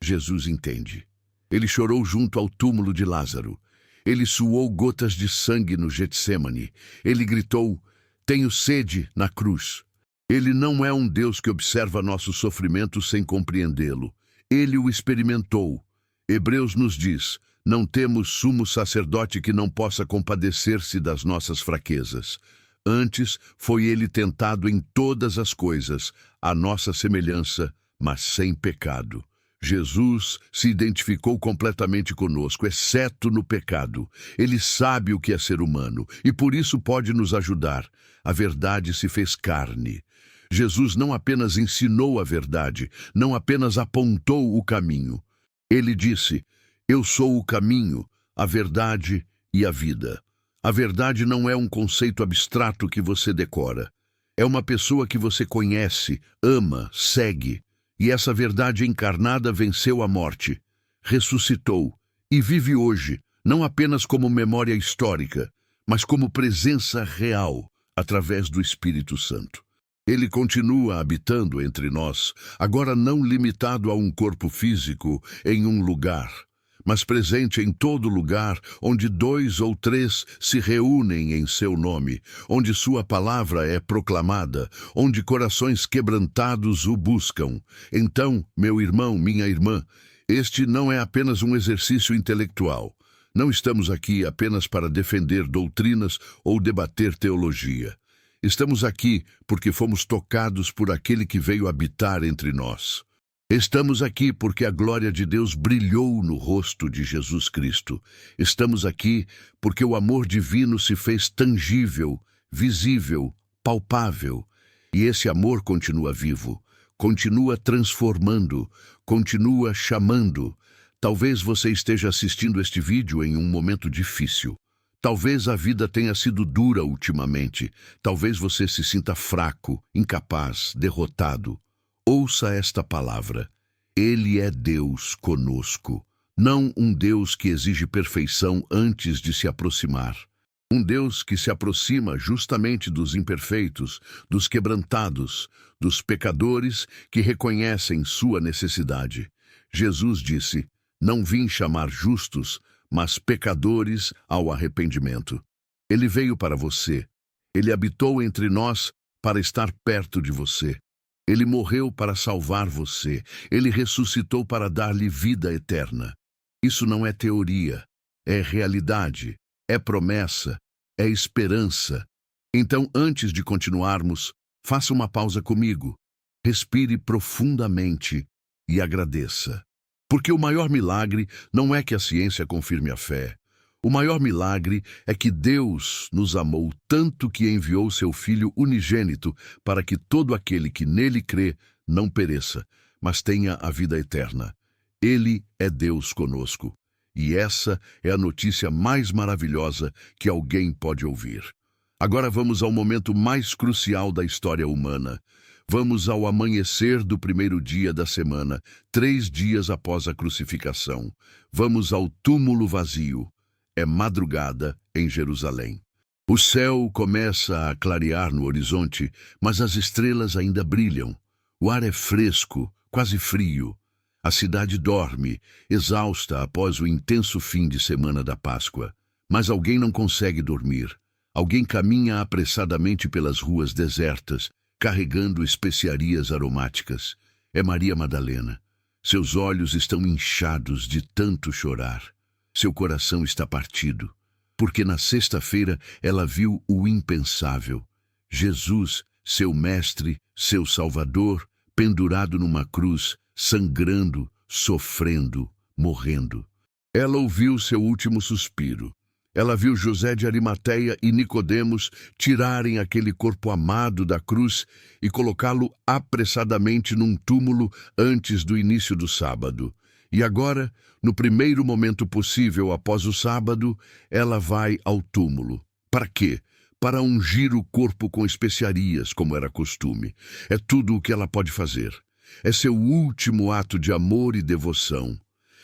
Jesus entende. Ele chorou junto ao túmulo de Lázaro. Ele suou gotas de sangue no Getsêmani. Ele gritou: "Tenho sede", na cruz. Ele não é um Deus que observa nosso sofrimento sem compreendê-lo. Ele o experimentou. Hebreus nos diz: não temos sumo sacerdote que não possa compadecer-se das nossas fraquezas. Antes, foi ele tentado em todas as coisas, à nossa semelhança, mas sem pecado. Jesus se identificou completamente conosco, exceto no pecado. Ele sabe o que é ser humano e por isso pode nos ajudar. A verdade se fez carne. Jesus não apenas ensinou a verdade, não apenas apontou o caminho. Ele disse: "Eu sou o caminho, a verdade e a vida." A verdade não é um conceito abstrato que você decora. É uma pessoa que você conhece, ama, segue. E essa verdade encarnada venceu a morte, ressuscitou e vive hoje, não apenas como memória histórica, mas como presença real, através do Espírito Santo. Ele continua habitando entre nós, agora não limitado a um corpo físico, em um lugar, mas presente em todo lugar onde 2 ou 3 se reúnem em seu nome, onde sua palavra é proclamada, onde corações quebrantados o buscam. Então, meu irmão, minha irmã, este não é apenas um exercício intelectual. Não estamos aqui apenas para defender doutrinas ou debater teologia. Estamos aqui porque fomos tocados por aquele que veio habitar entre nós. Estamos aqui porque a glória de Deus brilhou no rosto de Jesus Cristo. Estamos aqui porque o amor divino se fez tangível, visível, palpável. E esse amor continua vivo, continua transformando, continua chamando. Talvez você esteja assistindo este vídeo em um momento difícil. Talvez a vida tenha sido dura ultimamente. Talvez você se sinta fraco, incapaz, derrotado. Ouça esta palavra. Ele é Deus conosco. Não um Deus que exige perfeição antes de se aproximar. Um Deus que se aproxima justamente dos imperfeitos, dos quebrantados, dos pecadores que reconhecem sua necessidade. Jesus disse: "Não vim chamar justos, mas pecadores ao arrependimento." Ele veio para você. Ele habitou entre nós para estar perto de você. Ele morreu para salvar você. Ele ressuscitou para dar-lhe vida eterna. Isso não é teoria, é realidade, é promessa, é esperança. Então, antes de continuarmos, faça uma pausa comigo. Respire profundamente e agradeça. Porque o maior milagre não é que a ciência confirme a fé. O maior milagre é que Deus nos amou tanto que enviou seu Filho unigênito para que todo aquele que nele crê não pereça, mas tenha a vida eterna. Ele é Deus conosco. E essa é a notícia mais maravilhosa que alguém pode ouvir. Agora vamos ao momento mais crucial da história humana. Vamos ao amanhecer do primeiro dia da semana, 3 dias após a crucificação. Vamos ao túmulo vazio. É madrugada em Jerusalém. O céu começa a clarear no horizonte, mas as estrelas ainda brilham. O ar é fresco, quase frio. A cidade dorme, exausta após o intenso fim de semana da Páscoa. Mas alguém não consegue dormir. Alguém caminha apressadamente pelas ruas desertas, carregando especiarias aromáticas. É Maria Madalena. Seus olhos estão inchados de tanto chorar. Seu coração está partido, porque na sexta-feira ela viu o impensável. Jesus, seu mestre, seu salvador, pendurado numa cruz, sangrando, sofrendo, morrendo. Ela ouviu seu último suspiro. Ela viu José de Arimateia e Nicodemos tirarem aquele corpo amado da cruz e colocá-lo apressadamente num túmulo antes do início do sábado. E agora, no primeiro momento possível após o sábado, ela vai ao túmulo. Para quê? Para ungir o corpo com especiarias, como era costume. É tudo o que ela pode fazer. É seu último ato de amor e devoção.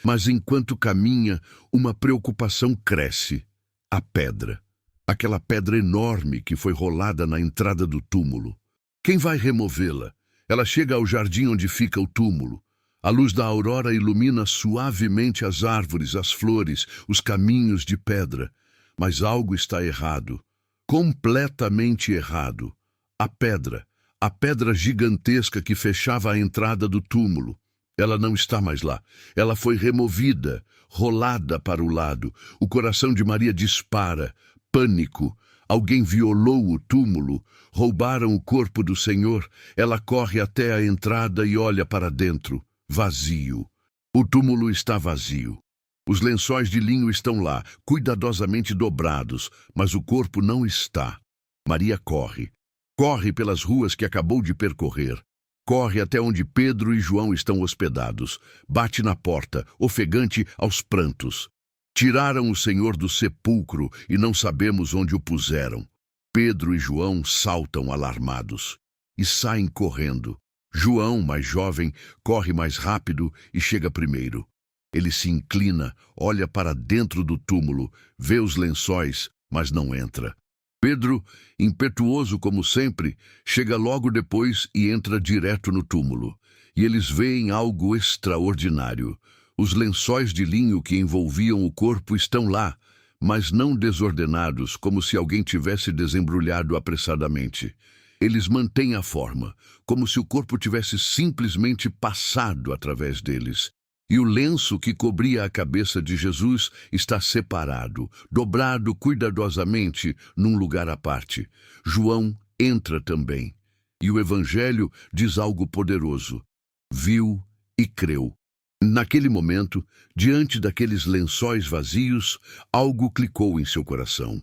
Mas enquanto caminha, uma preocupação cresce. A pedra. Aquela pedra enorme que foi rolada na entrada do túmulo. Quem vai removê-la? Ela chega ao jardim onde fica o túmulo. A luz da aurora ilumina suavemente as árvores, as flores, os caminhos de pedra. Mas algo está errado. Completamente errado. A pedra gigantesca que fechava a entrada do túmulo. Ela não está mais lá. Ela foi removida, rolada para o lado. O coração de Maria dispara. Pânico. Alguém violou o túmulo. Roubaram o corpo do Senhor. Ela corre até a entrada e olha para dentro. Vazio. O túmulo está vazio. Os lençóis de linho estão lá, cuidadosamente dobrados, mas o corpo não está. Maria corre. Corre pelas ruas que acabou de percorrer. Corre até onde Pedro e João estão hospedados. Bate na porta, ofegante aos prantos. Tiraram o Senhor do sepulcro e não sabemos onde o puseram. Pedro e João saltam alarmados e saem correndo. João, mais jovem, corre mais rápido e chega primeiro. Ele se inclina, olha para dentro do túmulo, vê os lençóis, mas não entra. Pedro, impetuoso como sempre, chega logo depois e entra direto no túmulo. E eles veem algo extraordinário. Os lençóis de linho que envolviam o corpo estão lá, mas não desordenados, como se alguém tivesse desembrulhado apressadamente. Eles mantêm a forma, como se o corpo tivesse simplesmente passado através deles. E o lenço que cobria a cabeça de Jesus está separado, dobrado cuidadosamente num lugar à parte. João entra também. E o Evangelho diz algo poderoso. Viu e creu. Naquele momento, diante daqueles lençóis vazios, algo clicou em seu coração.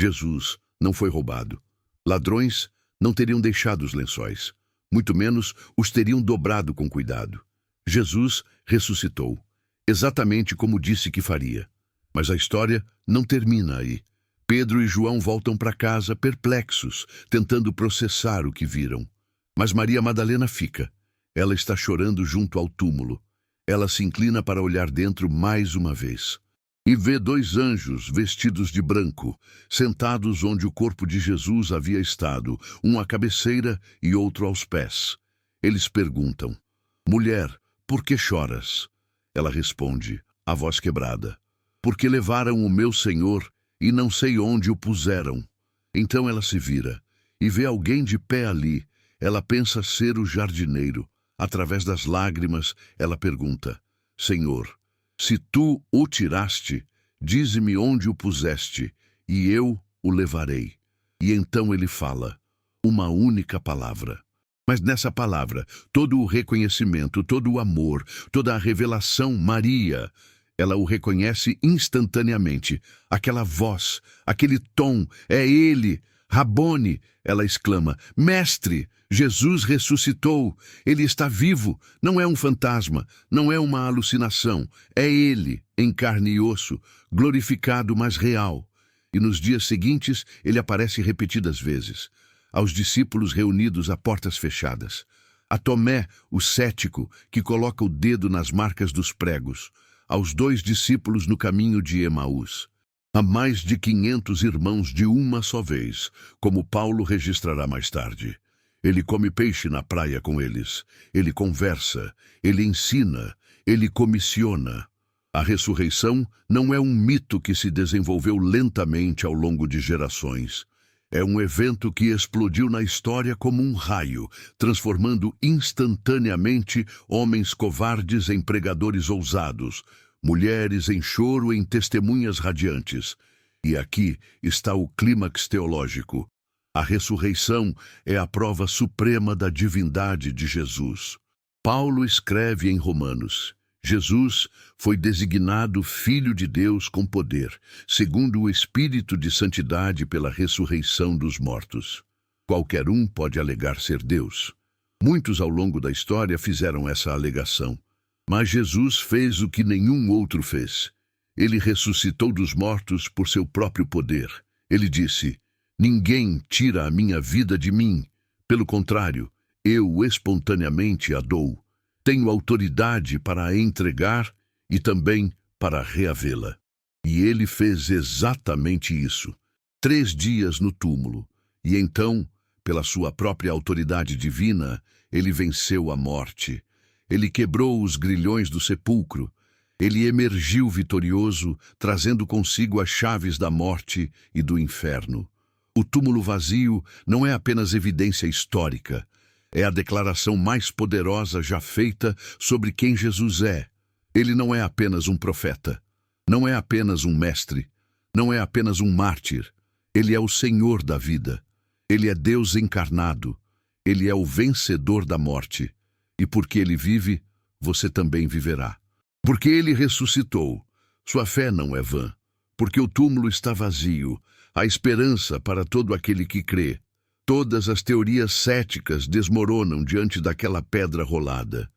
Jesus não foi roubado. Ladrões não teriam deixado os lençóis. muito menos os teriam dobrado com cuidado. Jesus ressuscitou, exatamente como disse que faria. Mas a história não termina aí. Pedro e João voltam para casa perplexos, tentando processar o que viram. Mas Maria Madalena fica. Ela está chorando junto ao túmulo. Ela se inclina para olhar dentro mais uma vez. E vê dois anjos vestidos de branco, sentados onde o corpo de Jesus havia estado, um à cabeceira e outro aos pés. Eles perguntam: "Mulher, por que choras?" Ela responde, a voz quebrada: "Porque levaram o meu Senhor e não sei onde o puseram." Então ela se vira e vê alguém de pé ali. Ela pensa ser o jardineiro. Através das lágrimas, ela pergunta: "Senhor, se tu o tiraste, dize-me onde o puseste, e eu o levarei." E então ele fala uma única palavra. Mas nessa palavra, todo o reconhecimento, todo o amor, toda a revelação, Maria, ela o reconhece instantaneamente. Aquela voz, aquele tom, é ele, Rabone, ela exclama: "Mestre, Jesus ressuscitou, ele está vivo, não é um fantasma, não é uma alucinação, é ele, em carne e osso, glorificado, mas real." E nos dias seguintes, ele aparece repetidas vezes, aos discípulos reunidos a portas fechadas, a Tomé, o cético, que coloca o dedo nas marcas dos pregos, aos 2 discípulos no caminho de Emaús, a mais de 500 irmãos de uma só vez, como Paulo registrará mais tarde. Ele come peixe na praia com eles, ele conversa, ele ensina, ele comissiona. A ressurreição não é um mito que se desenvolveu lentamente ao longo de gerações. É um evento que explodiu na história como um raio, transformando instantaneamente homens covardes em pregadores ousados, mulheres em choro em testemunhas radiantes. E aqui está o clímax teológico. A ressurreição é a prova suprema da divindade de Jesus. Paulo escreve em Romanos: Jesus foi designado Filho de Deus com poder, segundo o Espírito de Santidade pela ressurreição dos mortos. Qualquer um pode alegar ser Deus. Muitos ao longo da história fizeram essa alegação. Mas Jesus fez o que nenhum outro fez. Ele ressuscitou dos mortos por seu próprio poder. Ele disse: "Ninguém tira a minha vida de mim. Pelo contrário, eu espontaneamente a dou. Tenho autoridade para a entregar e também para reavê-la." E ele fez exatamente isso. 3 dias no túmulo. E então, pela sua própria autoridade divina, ele venceu a morte. Ele quebrou os grilhões do sepulcro. Ele emergiu vitorioso, trazendo consigo as chaves da morte e do inferno. O túmulo vazio não é apenas evidência histórica. É a declaração mais poderosa já feita sobre quem Jesus é. Ele não é apenas um profeta. Não é apenas um mestre. Não é apenas um mártir. Ele é o Senhor da vida. Ele é Deus encarnado. Ele é o vencedor da morte. E porque ele vive, você também viverá. Porque ele ressuscitou, sua fé não é vã. Porque o túmulo está vazio, há esperança para todo aquele que crê. Todas as teorias céticas desmoronam diante daquela pedra rolada.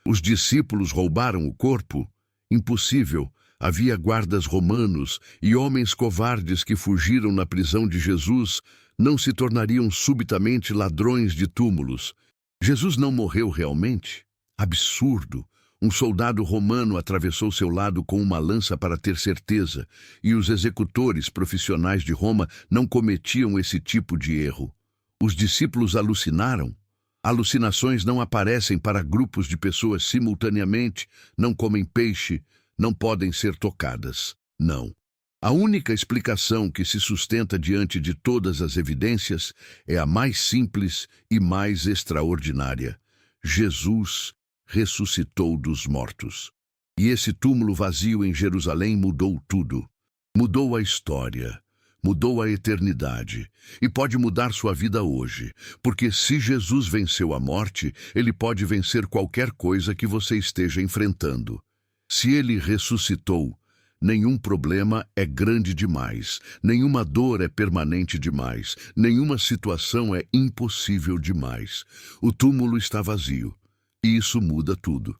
Os discípulos roubaram o corpo? Impossível. Havia guardas romanos e homens covardes que fugiram na prisão de Jesus não se tornariam subitamente ladrões de túmulos. Jesus não morreu realmente? Absurdo! Um soldado romano atravessou seu lado com uma lança para ter certeza, e os executores profissionais de Roma não cometiam esse tipo de erro. Os discípulos alucinaram? Alucinações não aparecem para grupos de pessoas simultaneamente, não comem peixe, não podem ser tocadas. Não. A única explicação que se sustenta diante de todas as evidências é a mais simples e mais extraordinária. Jesus ressuscitou dos mortos. E esse túmulo vazio em Jerusalém mudou tudo. Mudou a história, mudou a eternidade, e pode mudar sua vida hoje, porque se Jesus venceu a morte, ele pode vencer qualquer coisa que você esteja enfrentando. Se ele ressuscitou, Nenhum problema é grande demais, nenhuma dor é permanente demais, nenhuma situação é impossível demais. O túmulo está vazio, e isso muda tudo.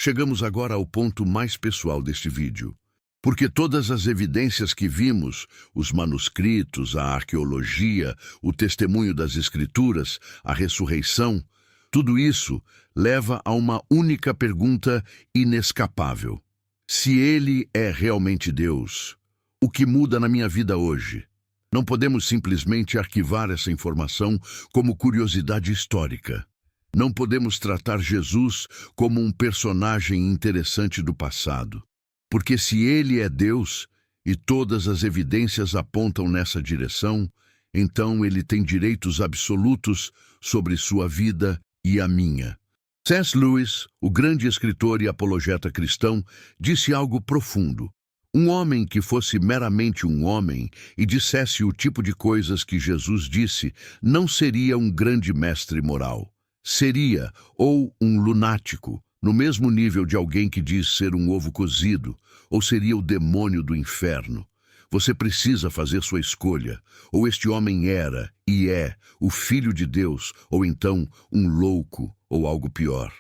Chegamos agora ao ponto mais pessoal deste vídeo. Porque todas as evidências que vimos, os manuscritos, a arqueologia, o testemunho das Escrituras, a ressurreição, tudo isso leva a uma única pergunta inescapável. Se Ele é realmente Deus, o que muda na minha vida hoje? Não podemos simplesmente arquivar essa informação como curiosidade histórica. Não podemos tratar Jesus como um personagem interessante do passado. Porque se Ele é Deus, e todas as evidências apontam nessa direção, então Ele tem direitos absolutos sobre sua vida e a minha. C.S. Lewis, o grande escritor e apologeta cristão, disse algo profundo. Um homem que fosse meramente um homem e dissesse o tipo de coisas que Jesus disse, não seria um grande mestre moral. Seria, ou um lunático, no mesmo nível de alguém que diz ser um ovo cozido, ou seria o demônio do inferno. Você precisa fazer sua escolha. Ou este homem era e é o Filho de Deus, ou então um louco ou algo pior.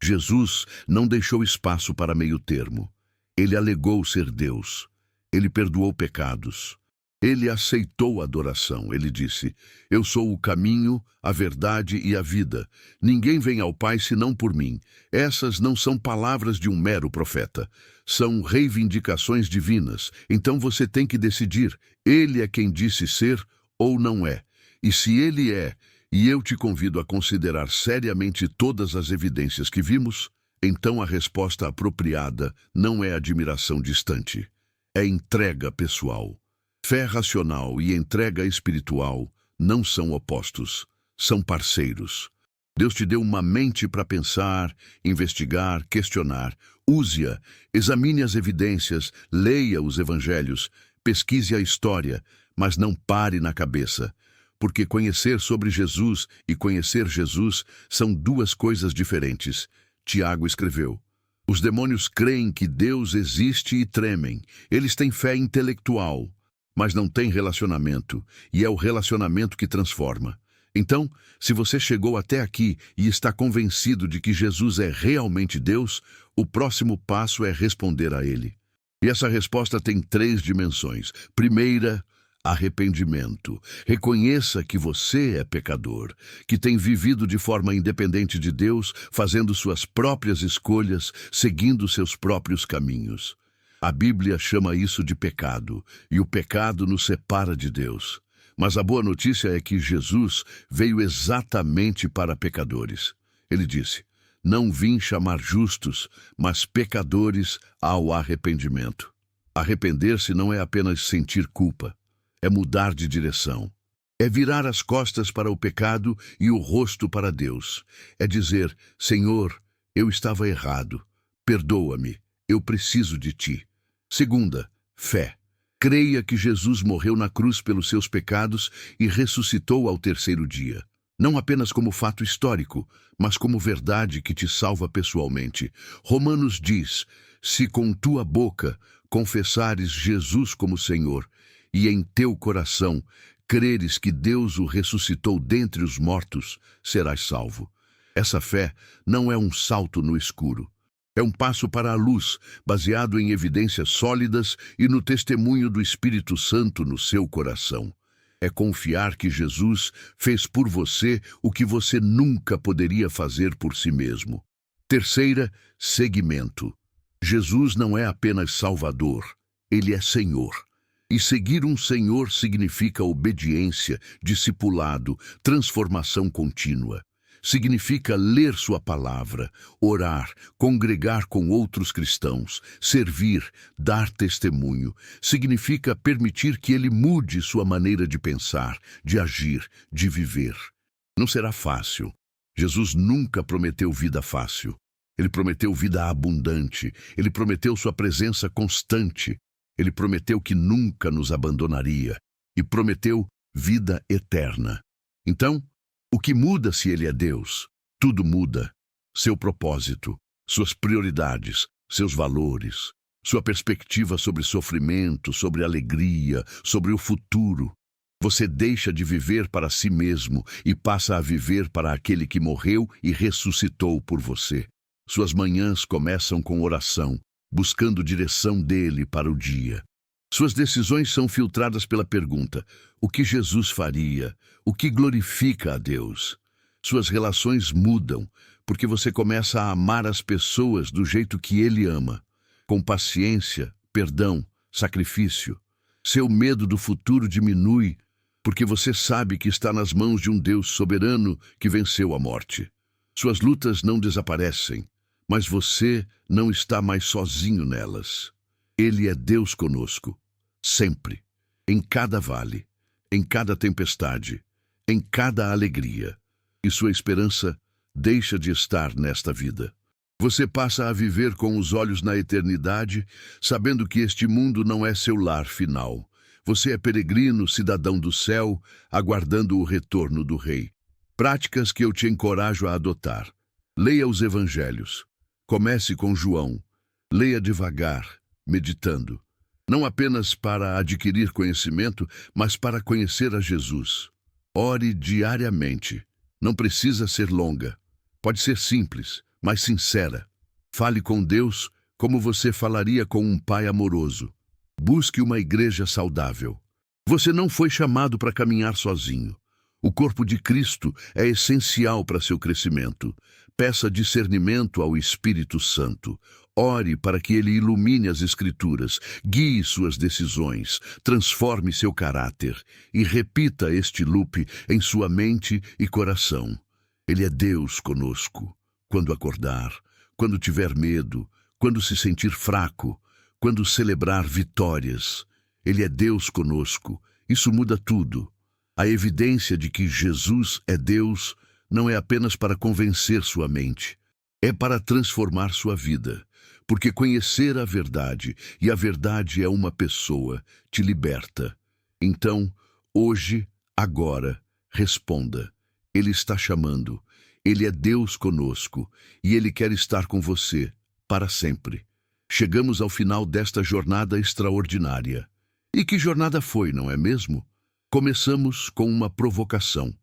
Jesus não deixou espaço para meio termo. Ele alegou ser Deus. Ele perdoou pecados. Ele aceitou a adoração. Ele disse: eu sou o caminho, a verdade e a vida. Ninguém vem ao Pai senão por mim. Essas não são palavras de um mero profeta. São reivindicações divinas. Então você tem que decidir. Ele é quem disse ser ou não é. E se ele é, e eu te convido a considerar seriamente todas as evidências que vimos, então a resposta apropriada não é admiração distante. É entrega pessoal. Fé racional e entrega espiritual não são opostos, são parceiros. Deus te deu uma mente para pensar, investigar, questionar. Use-a, examine as evidências, leia os evangelhos, pesquise a história, mas não pare na cabeça. Porque conhecer sobre Jesus e conhecer Jesus são duas coisas diferentes. Tiago escreveu: os demônios creem que Deus existe e tremem. Eles têm fé intelectual, mas não têm relacionamento, e é o relacionamento que transforma. Então, se você chegou até aqui e está convencido de que Jesus é realmente Deus, o próximo passo é responder a Ele. E essa resposta tem 3 dimensões. Primeira, arrependimento. Reconheça que você é pecador, que tem vivido de forma independente de Deus, fazendo suas próprias escolhas, seguindo seus próprios caminhos. A Bíblia chama isso de pecado, e o pecado nos separa de Deus. Mas a boa notícia é que Jesus veio exatamente para pecadores. Ele disse: não vim chamar justos, mas pecadores ao arrependimento. Arrepender-se não é apenas sentir culpa, é mudar de direção. É virar as costas para o pecado e o rosto para Deus. É dizer: Senhor, eu estava errado, perdoa-me, eu preciso de Ti. Segunda, fé. Creia que Jesus morreu na cruz pelos seus pecados e ressuscitou ao 3º dia. Não apenas como fato histórico, mas como verdade que te salva pessoalmente. Romanos diz: se com tua boca confessares Jesus como Senhor, e em teu coração creres que Deus o ressuscitou dentre os mortos, serás salvo. Essa fé não é um salto no escuro. É um passo para a luz, baseado em evidências sólidas e no testemunho do Espírito Santo no seu coração. É confiar que Jesus fez por você o que você nunca poderia fazer por si mesmo. Terceira, seguimento. Jesus não é apenas Salvador, Ele é Senhor. E seguir um Senhor significa obediência, discipulado, transformação contínua. Significa ler sua palavra, orar, congregar com outros cristãos, servir, dar testemunho. Significa permitir que Ele mude sua maneira de pensar, de agir, de viver. Não será fácil. Jesus nunca prometeu vida fácil. Ele prometeu vida abundante. Ele prometeu sua presença constante. Ele prometeu que nunca nos abandonaria. E prometeu vida eterna. Então, o que muda se Ele é Deus? Tudo muda. Seu propósito, suas prioridades, seus valores. sua perspectiva sobre sofrimento, sobre alegria, sobre o futuro. Você deixa de viver para si mesmo e passa a viver para aquele que morreu e ressuscitou por você. Suas manhãs começam com oração, buscando direção dele para o dia. Suas decisões são filtradas pela pergunta: o que Jesus faria? O que glorifica a Deus? Suas relações mudam, porque você começa a amar as pessoas do jeito que ele ama, com paciência, perdão, sacrifício. Seu medo do futuro diminui, porque você sabe que está nas mãos de um Deus soberano que venceu a morte. Suas lutas não desaparecem, mas você não está mais sozinho nelas. Ele é Deus conosco, sempre, em cada vale, em cada tempestade, em cada alegria. E sua esperança deixa de estar nesta vida. Você passa a viver com os olhos na eternidade, sabendo que este mundo não é seu lar final. Você é peregrino, cidadão do céu, aguardando o retorno do Rei. Práticas que eu te encorajo a adotar. Leia os evangelhos. Comece com João. Leia devagar, meditando. Não apenas para adquirir conhecimento, mas para conhecer a Jesus. Ore diariamente. Não precisa ser longa. Pode ser simples, mas sincera. Fale com Deus como você falaria com um pai amoroso. Busque uma igreja saudável. Você não foi chamado para caminhar sozinho. O corpo de Cristo é essencial para seu crescimento. Peça discernimento ao Espírito Santo. Ore para que ele ilumine as Escrituras, guie suas decisões, transforme seu caráter e repita este loop em sua mente e coração. Ele é Deus conosco. Quando acordar, quando tiver medo, quando se sentir fraco, quando celebrar vitórias. Ele é Deus conosco. Isso muda tudo. A evidência de que Jesus é Deus não é apenas para convencer sua mente, é para transformar sua vida. Porque conhecer a verdade, e a verdade é uma pessoa, te liberta. Então, hoje, agora, responda. Ele está chamando. Ele é Deus conosco, e Ele quer estar com você, para sempre. Chegamos ao final desta jornada extraordinária. E que jornada foi, não é mesmo? Começamos com uma provocação.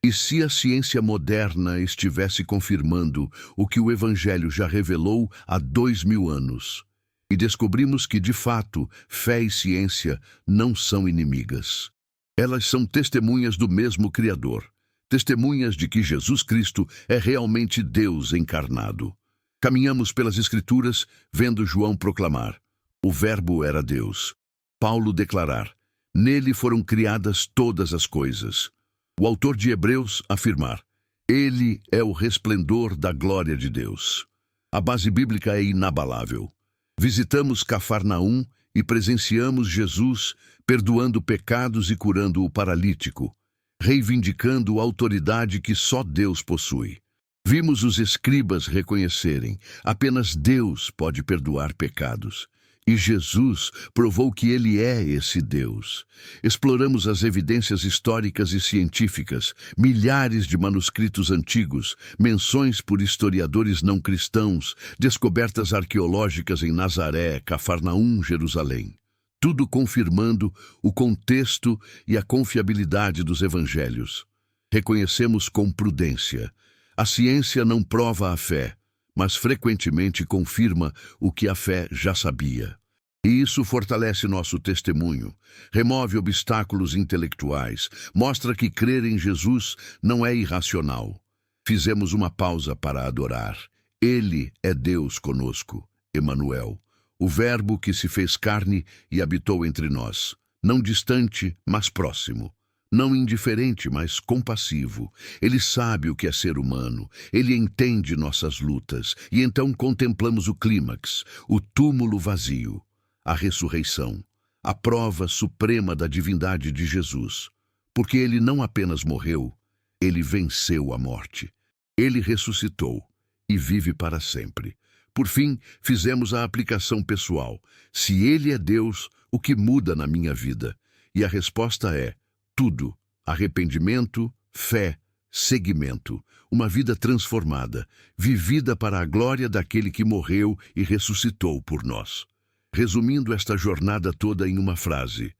E se a ciência moderna estivesse confirmando o que o Evangelho já revelou há 2000 anos? E descobrimos que, de fato, fé e ciência não são inimigas. Elas são testemunhas do mesmo Criador. Testemunhas de que Jesus Cristo é realmente Deus encarnado. Caminhamos pelas Escrituras, vendo João proclamar: o Verbo era Deus. Paulo declarar: nele foram criadas todas as coisas. O autor de Hebreus afirmar: ele é o resplendor da glória de Deus. A base bíblica é inabalável. Visitamos Cafarnaum e presenciamos Jesus perdoando pecados e curando o paralítico, reivindicando a autoridade que só Deus possui. Vimos os escribas reconhecerem: apenas Deus pode perdoar pecados. E Jesus provou que ele é esse Deus. Exploramos as evidências históricas e científicas, milhares de manuscritos antigos, menções por historiadores não cristãos, descobertas arqueológicas em Nazaré, Cafarnaum, Jerusalém. Tudo confirmando o contexto e a confiabilidade dos evangelhos. Reconhecemos com prudência: a ciência não prova a fé, mas frequentemente confirma o que a fé já sabia. E isso fortalece nosso testemunho, remove obstáculos intelectuais, mostra que crer em Jesus não é irracional. Fizemos uma pausa para adorar. Ele é Deus conosco, Emanuel, o Verbo que se fez carne e habitou entre nós, não distante, mas próximo. Não indiferente, mas compassivo. Ele sabe o que é ser humano. Ele entende nossas lutas. E então contemplamos o clímax, o túmulo vazio, a ressurreição, a prova suprema da divindade de Jesus. Porque ele não apenas morreu, ele venceu a morte. Ele ressuscitou e vive para sempre. Por fim, fizemos a aplicação pessoal. Se ele é Deus, o que muda na minha vida? E a resposta é: tudo. Arrependimento, fé, seguimento. Uma vida transformada, vivida para a glória daquele que morreu e ressuscitou por nós. Resumindo esta jornada toda em uma frase: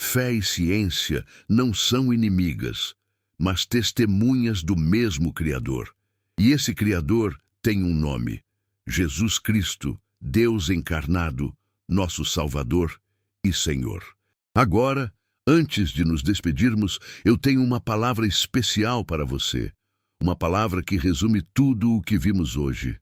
fé e ciência não são inimigas, mas testemunhas do mesmo Criador. E esse Criador tem um nome: Jesus Cristo, Deus encarnado, nosso Salvador e Senhor. Agora, antes de nos despedirmos, eu tenho uma palavra especial para você. Uma palavra que resume tudo o que vimos hoje.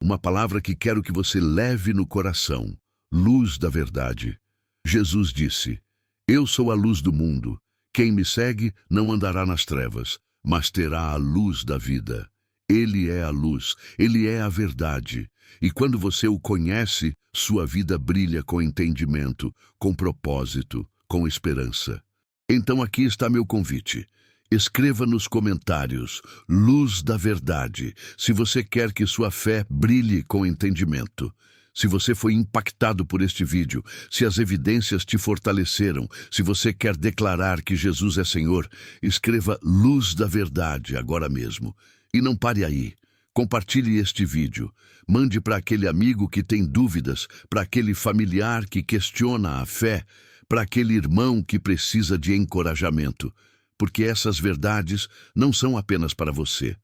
Uma palavra que quero que você leve no coração: luz da verdade. Jesus disse: eu sou a luz do mundo. Quem me segue não andará nas trevas, mas terá a luz da vida. Ele é a luz, ele é a verdade. E quando você o conhece, sua vida brilha com entendimento, com propósito, com esperança. Então aqui está meu convite. Escreva nos comentários: luz da verdade, se você quer que sua fé brilhe com entendimento. Se você foi impactado por este vídeo, se as evidências te fortaleceram, se você quer declarar que Jesus é Senhor, escreva luz da verdade agora mesmo. E não pare aí. Compartilhe este vídeo. Mande para aquele amigo que tem dúvidas, para aquele familiar que questiona a fé, para aquele irmão que precisa de encorajamento. Porque essas verdades não são apenas para você.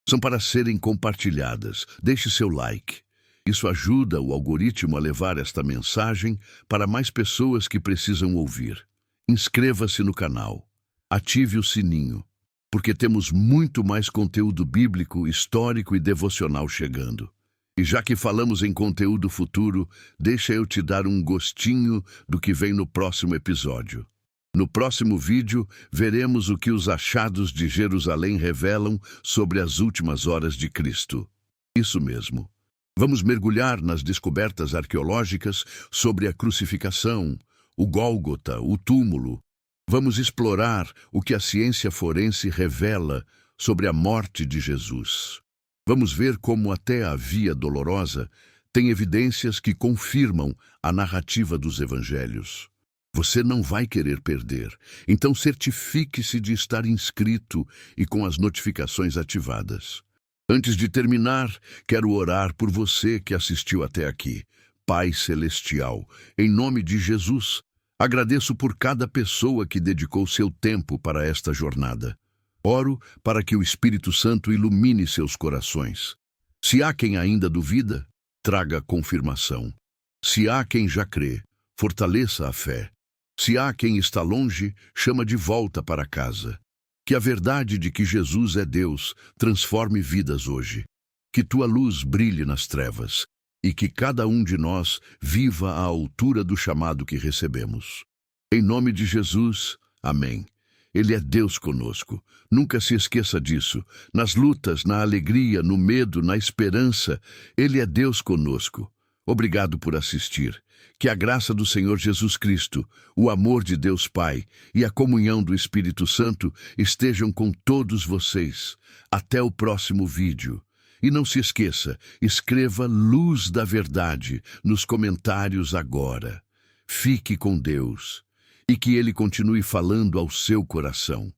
São para serem compartilhadas. Deixe seu like. Isso ajuda o algoritmo a levar esta mensagem para mais pessoas que precisam ouvir. Inscreva-se no canal. Ative o sininho, porque temos muito mais conteúdo bíblico, histórico e devocional chegando. E já que falamos em conteúdo futuro, deixa eu te dar um gostinho do que vem no próximo episódio. No próximo vídeo, veremos o que os achados de Jerusalém revelam sobre as últimas horas de Cristo. Isso mesmo. Vamos mergulhar nas descobertas arqueológicas sobre a crucificação, o Gólgota, o túmulo. Vamos explorar o que a ciência forense revela sobre a morte de Jesus. Vamos ver como até a Via Dolorosa tem evidências que confirmam a narrativa dos evangelhos. Você não vai querer perder, então certifique-se de estar inscrito e com as notificações ativadas. Antes de terminar, quero orar por você que assistiu até aqui. Pai Celestial, em nome de Jesus, agradeço por cada pessoa que dedicou seu tempo para esta jornada. Oro para que o Espírito Santo ilumine seus corações. Se há quem ainda duvida, traga confirmação. Se há quem já crê, fortaleça a fé. Se há quem está longe, chama de volta para casa. Que a verdade de que Jesus é Deus transforme vidas hoje. Que tua luz brilhe nas trevas e que cada um de nós viva à altura do chamado que recebemos. Em nome de Jesus, amém. Ele é Deus conosco. Nunca se esqueça disso. Nas lutas, na alegria, no medo, na esperança, Ele é Deus conosco. Obrigado por assistir. Que a graça do Senhor Jesus Cristo, o amor de Deus Pai e a comunhão do Espírito Santo estejam com todos vocês. Até o próximo vídeo. E não se esqueça, escreva Luz da Verdade nos comentários agora. Fique com Deus e que Ele continue falando ao seu coração.